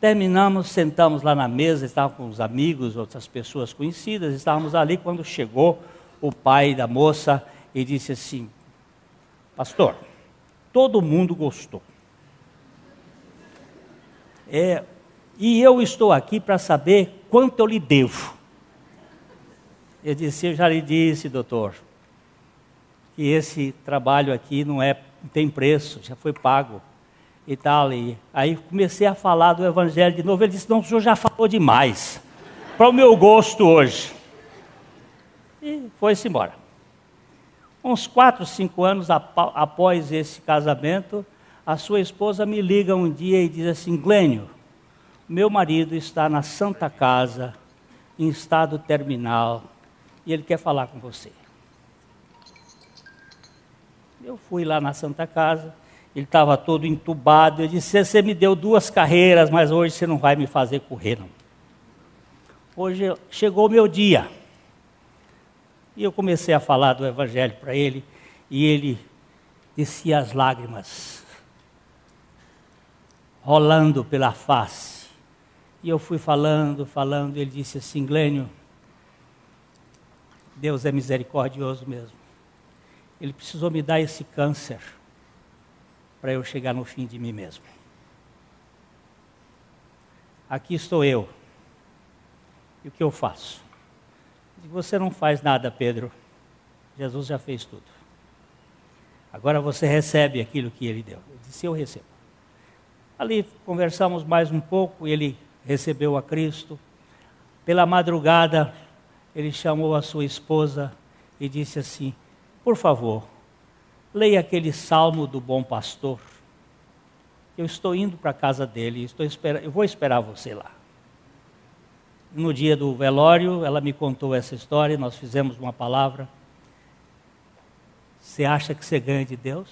Terminamos, sentamos lá na mesa, estava com os amigos, outras pessoas conhecidas, estávamos ali quando chegou o pai da moça e disse assim: pastor, todo mundo gostou. E eu estou aqui para saber quanto eu lhe devo. Eu disse: eu já lhe disse, doutor, que esse trabalho aqui não tem preço, já foi pago e tal. E aí comecei a falar do evangelho de novo. Ele disse: não, o senhor já falou demais, para o meu gosto hoje. E foi-se embora. Uns 4, 5 anos após esse casamento, a sua esposa me liga um dia e diz assim: Glênio, meu marido está na Santa Casa, em estado terminal, e ele quer falar com você. Eu fui lá na Santa Casa, ele estava todo entubado. Eu disse: você me deu 2 carreiras, mas hoje você não vai me fazer correr, não. Hoje chegou o meu dia. E eu comecei a falar do evangelho para ele, e ele descia as lágrimas, rolando pela face. E eu fui falando, e ele disse assim: Glênio, Deus é misericordioso mesmo. Ele precisou me dar esse câncer para eu chegar no fim de mim mesmo. Aqui estou eu. E o que eu faço? Você não faz nada, Pedro. Jesus já fez tudo. Agora você recebe aquilo que ele deu. Eu disse: eu recebo. Ali conversamos mais um pouco, ele recebeu a Cristo. Pela madrugada, ele chamou a sua esposa e disse assim: por favor, leia aquele salmo do bom pastor. Eu estou indo para a casa dele, eu vou esperar você lá. No dia do velório, ela me contou essa história, nós fizemos uma palavra. Você acha que você ganha de Deus?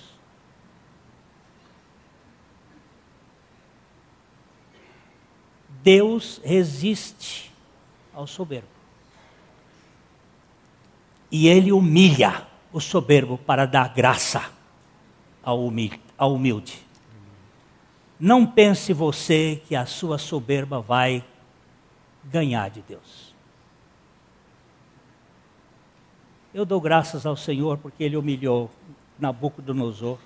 Deus resiste ao soberbo. E ele humilha o soberbo para dar graça ao humilde. Não pense você que a sua soberba vai ganhar de Deus. Eu dou graças ao Senhor porque ele humilhou Nabucodonosor.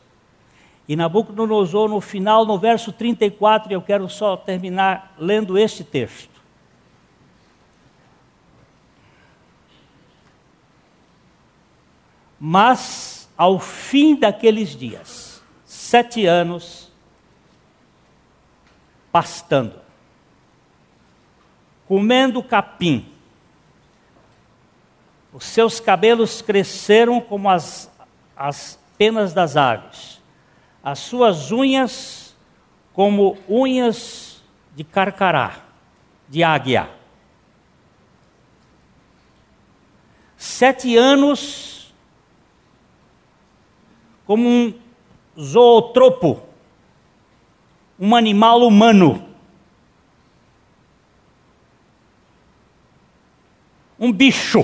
E Nabucodonosor, no final, no verso 34, eu quero só terminar lendo este texto. Mas, ao fim daqueles dias, 7 anos pastando, comendo capim. Os seus cabelos cresceram como as penas das aves, as suas unhas como unhas de carcará, de águia. 7 anos como um zootropo, um animal humano, um bicho,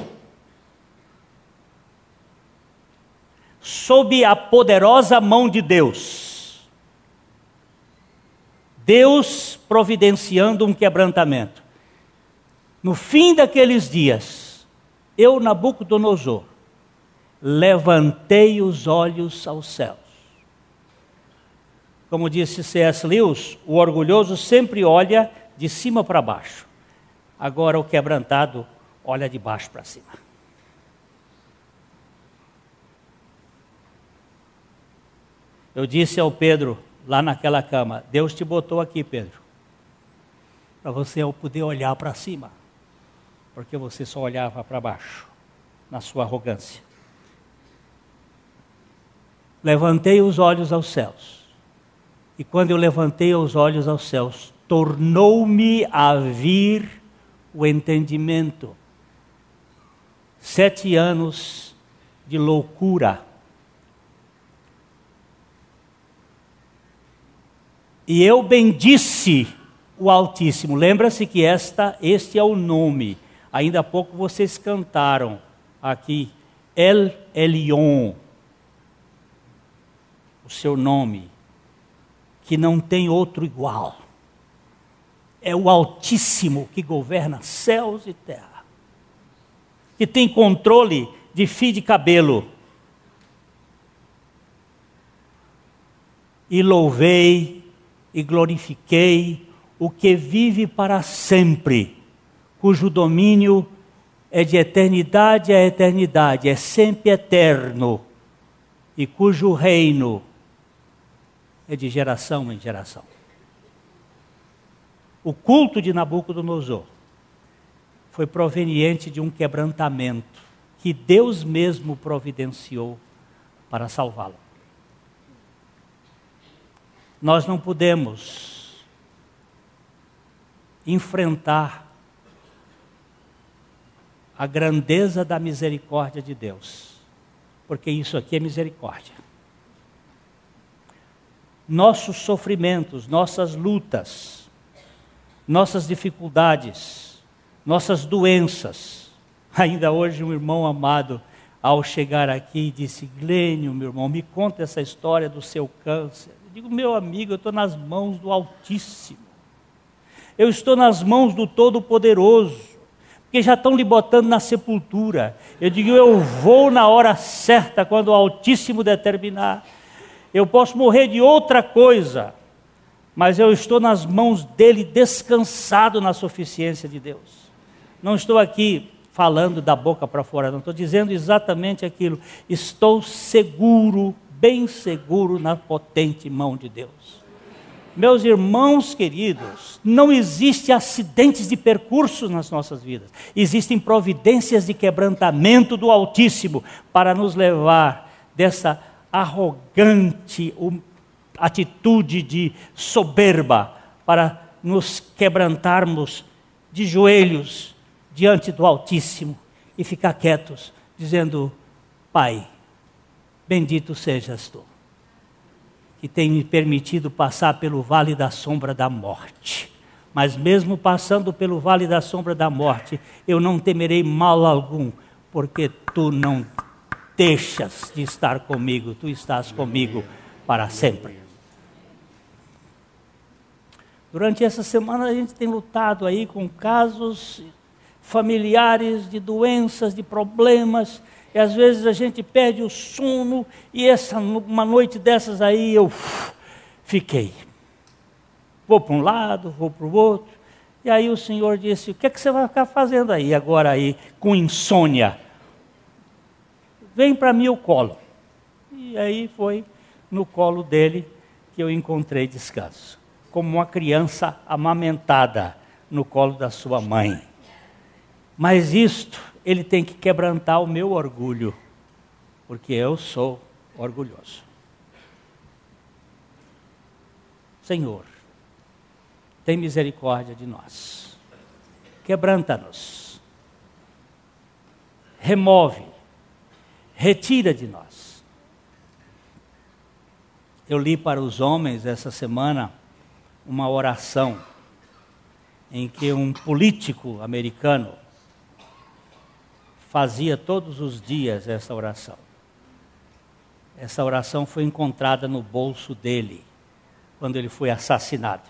sob a poderosa mão de Deus. Deus providenciando um quebrantamento. No fim daqueles dias, eu, Nabucodonosor, levantei os olhos aos céus. Como disse C.S. Lewis, o orgulhoso sempre olha de cima para baixo. Agora o quebrantado olha de baixo para cima. Eu disse ao Pedro, lá naquela cama, Deus te botou aqui, Pedro, para você poder olhar para cima, porque você só olhava para baixo, na sua arrogância. Levantei os olhos aos céus, e quando eu levantei os olhos aos céus, tornou-me a vir o entendimento. 7 anos de loucura. E eu bendisse o Altíssimo. Lembra-se que este é o nome. Ainda há pouco vocês cantaram aqui, El Elyon, o seu nome, que não tem outro igual. É o Altíssimo que governa céus e terra, que tem controle de fio de cabelo. E louvei e glorifiquei o que vive para sempre, cujo domínio é de eternidade a eternidade, é sempre eterno, e cujo reino é de geração em geração. O culto de Nabucodonosor foi proveniente de um quebrantamento que Deus mesmo providenciou para salvá-lo. Nós não podemos enfrentar a grandeza da misericórdia de Deus, porque isso aqui é misericórdia. Nossos sofrimentos, nossas lutas, nossas dificuldades, nossas doenças. Ainda hoje um irmão amado, ao chegar aqui, disse, Glênio, meu irmão, me conta essa história do seu câncer. Eu digo, meu amigo, eu estou nas mãos do Altíssimo. Eu estou nas mãos do Todo-Poderoso, porque já estão lhe botando na sepultura. Eu digo, eu vou na hora certa, quando o Altíssimo determinar. Eu posso morrer de outra coisa, mas eu estou nas mãos dele, descansado na suficiência de Deus. Não estou aqui falando da boca para fora, não. Estou dizendo exatamente aquilo. Estou seguro, bem seguro na potente mão de Deus. Meus irmãos queridos, não existe acidentes de percurso nas nossas vidas. Existem providências de quebrantamento do Altíssimo para nos levar dessa arrogante atitude de soberba, para nos quebrantarmos de joelhos diante do Altíssimo e ficar quietos, dizendo, Pai, bendito sejas tu, que tem me permitido passar pelo vale da sombra da morte. Mas mesmo passando pelo vale da sombra da morte, eu não temerei mal algum, porque tu não deixas de estar comigo, tu estás comigo para sempre. Durante essa semana a gente tem lutado aí com casos familiares de doenças, de problemas, e às vezes a gente perde o sono, e uma noite dessas aí eu fiquei. Vou para um lado, vou para o outro, e aí o Senhor disse, o que é que você vai ficar fazendo aí agora aí, com insônia? Vem para mim o colo. E aí foi no colo dele, que eu encontrei descanso, como uma criança amamentada no colo da sua mãe. Mas isto, ele tem que quebrantar o meu orgulho, porque eu sou orgulhoso. Senhor, tem misericórdia de nós. Quebranta-nos. Remove. Retira de nós. Eu li para os homens essa semana uma oração em que um político americano fazia todos os dias essa oração. Essa oração foi encontrada no bolso dele quando ele foi assassinado.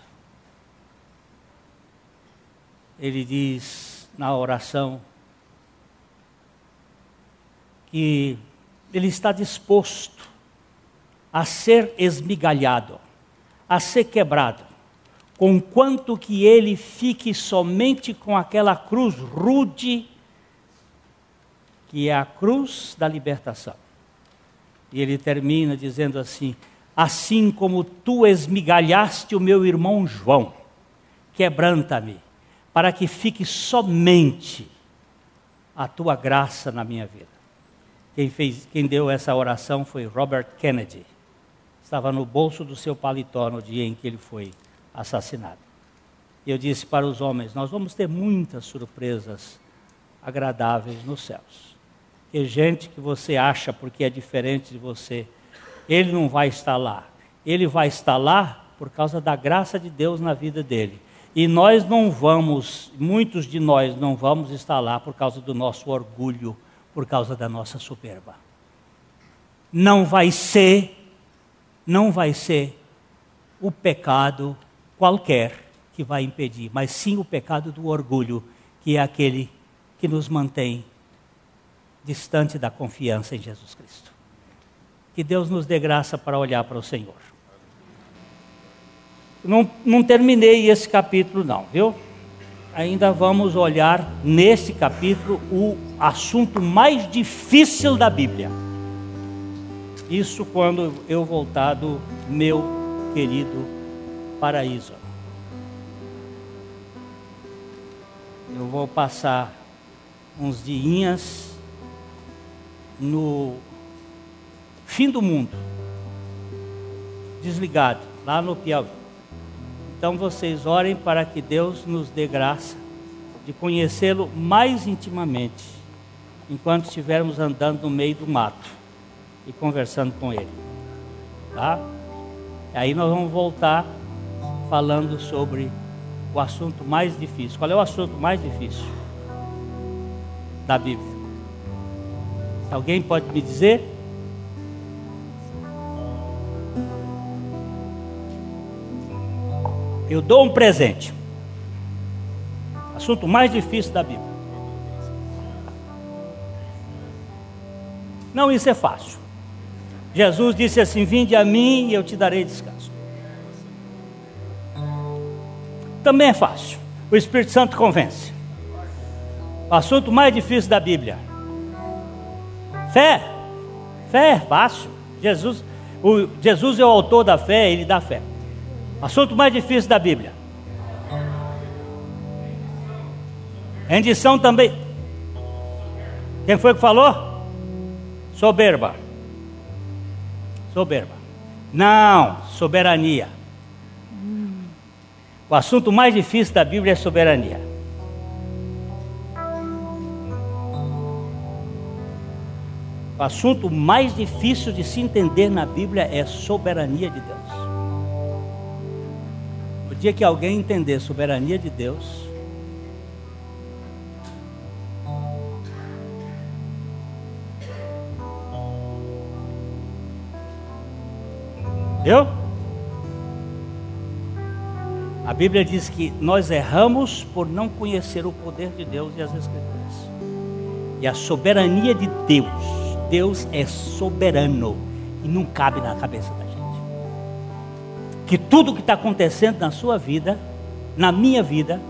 Ele diz na oração que ele está disposto a ser esmigalhado, a ser quebrado, conquanto que ele fique somente com aquela cruz rude, que é a cruz da libertação. E ele termina dizendo assim: assim como tu esmigalhaste o meu irmão João, quebranta-me, para que fique somente a tua graça na minha vida. Quem deu essa oração foi Robert Kennedy. Estava no bolso do seu paletó no dia em que ele foi assassinado. E eu disse para os homens: nós vamos ter muitas surpresas agradáveis nos céus. E gente que você acha porque é diferente de você, ele não vai estar lá. Ele vai estar lá por causa da graça de Deus na vida dele. E nós não vamos, muitos de nós não vamos estar lá por causa do nosso orgulho, por causa da nossa soberba. Não vai ser o pecado qualquer que vai impedir, mas sim o pecado do orgulho, que é aquele que nos mantém distante da confiança em Jesus Cristo. Que Deus nos dê graça para olhar para o Senhor. Não terminei esse capítulo não, viu? Ainda vamos olhar nesse capítulo o assunto mais difícil da Bíblia. Isso quando eu voltar do meu querido paraíso. Eu vou passar uns diinhas no fim do mundo, desligado, lá no Piauí. Então vocês orem para que Deus nos dê graça de conhecê-lo mais intimamente, enquanto estivermos andando no meio do mato e conversando com ele, tá? E aí nós vamos voltar falando sobre o assunto mais difícil. Qual é o assunto mais difícil da Bíblia? Alguém pode me dizer? Eu dou um presente. Assunto mais difícil da Bíblia. Não, isso é fácil. Jesus disse assim: vinde a mim e eu te darei descanso. Também é fácil. O Espírito Santo convence. O assunto mais difícil da Bíblia. Fé. Fé é fácil. Jesus é o autor da fé, ele dá fé. Assunto mais difícil da Bíblia. Rendição também. Quem foi que falou? Soberba. Soberba. Não, soberania. O assunto mais difícil da Bíblia é soberania. O assunto mais difícil de se entender na Bíblia é soberania de Deus. O dia que alguém entender soberania de Deus, viu? A Bíblia diz que nós erramos por não conhecer o poder de Deus e as Escrituras. E a soberania de Deus, Deus é soberano e não cabe na cabeça da gente. Que tudo que está acontecendo na sua vida, na minha vida,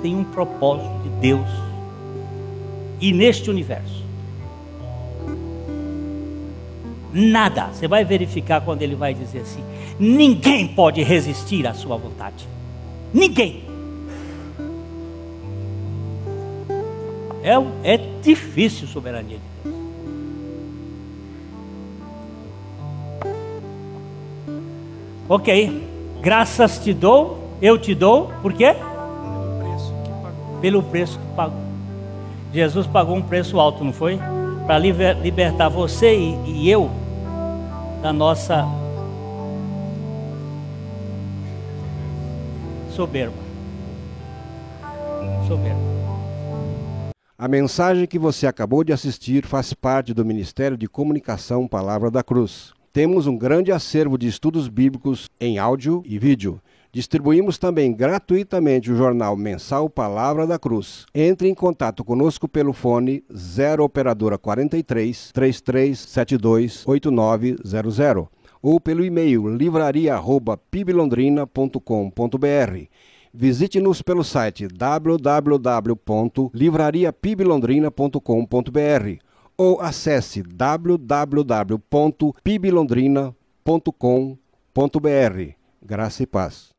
tem um propósito de Deus e neste universo. Nada. Você vai verificar quando ele vai dizer assim: ninguém pode resistir à sua vontade. Ninguém. É difícil a soberania de Deus. Ok, graças te dou, eu te dou, por quê? Pelo preço que pagou. Jesus pagou um preço alto, não foi? Para libertar você e eu da nossa soberba. A mensagem que você acabou de assistir faz parte do Ministério de Comunicação Palavra da Cruz. Temos um grande acervo de estudos bíblicos em áudio e vídeo. Distribuímos também gratuitamente o jornal mensal Palavra da Cruz. Entre em contato conosco pelo fone 0 operadora 43 3372 8900 ou pelo e-mail livraria@piblondrina.com.br. Visite-nos pelo site www.livrariapiblondrina.com.br ou acesse www.piblondrina.com.br. Graça e paz.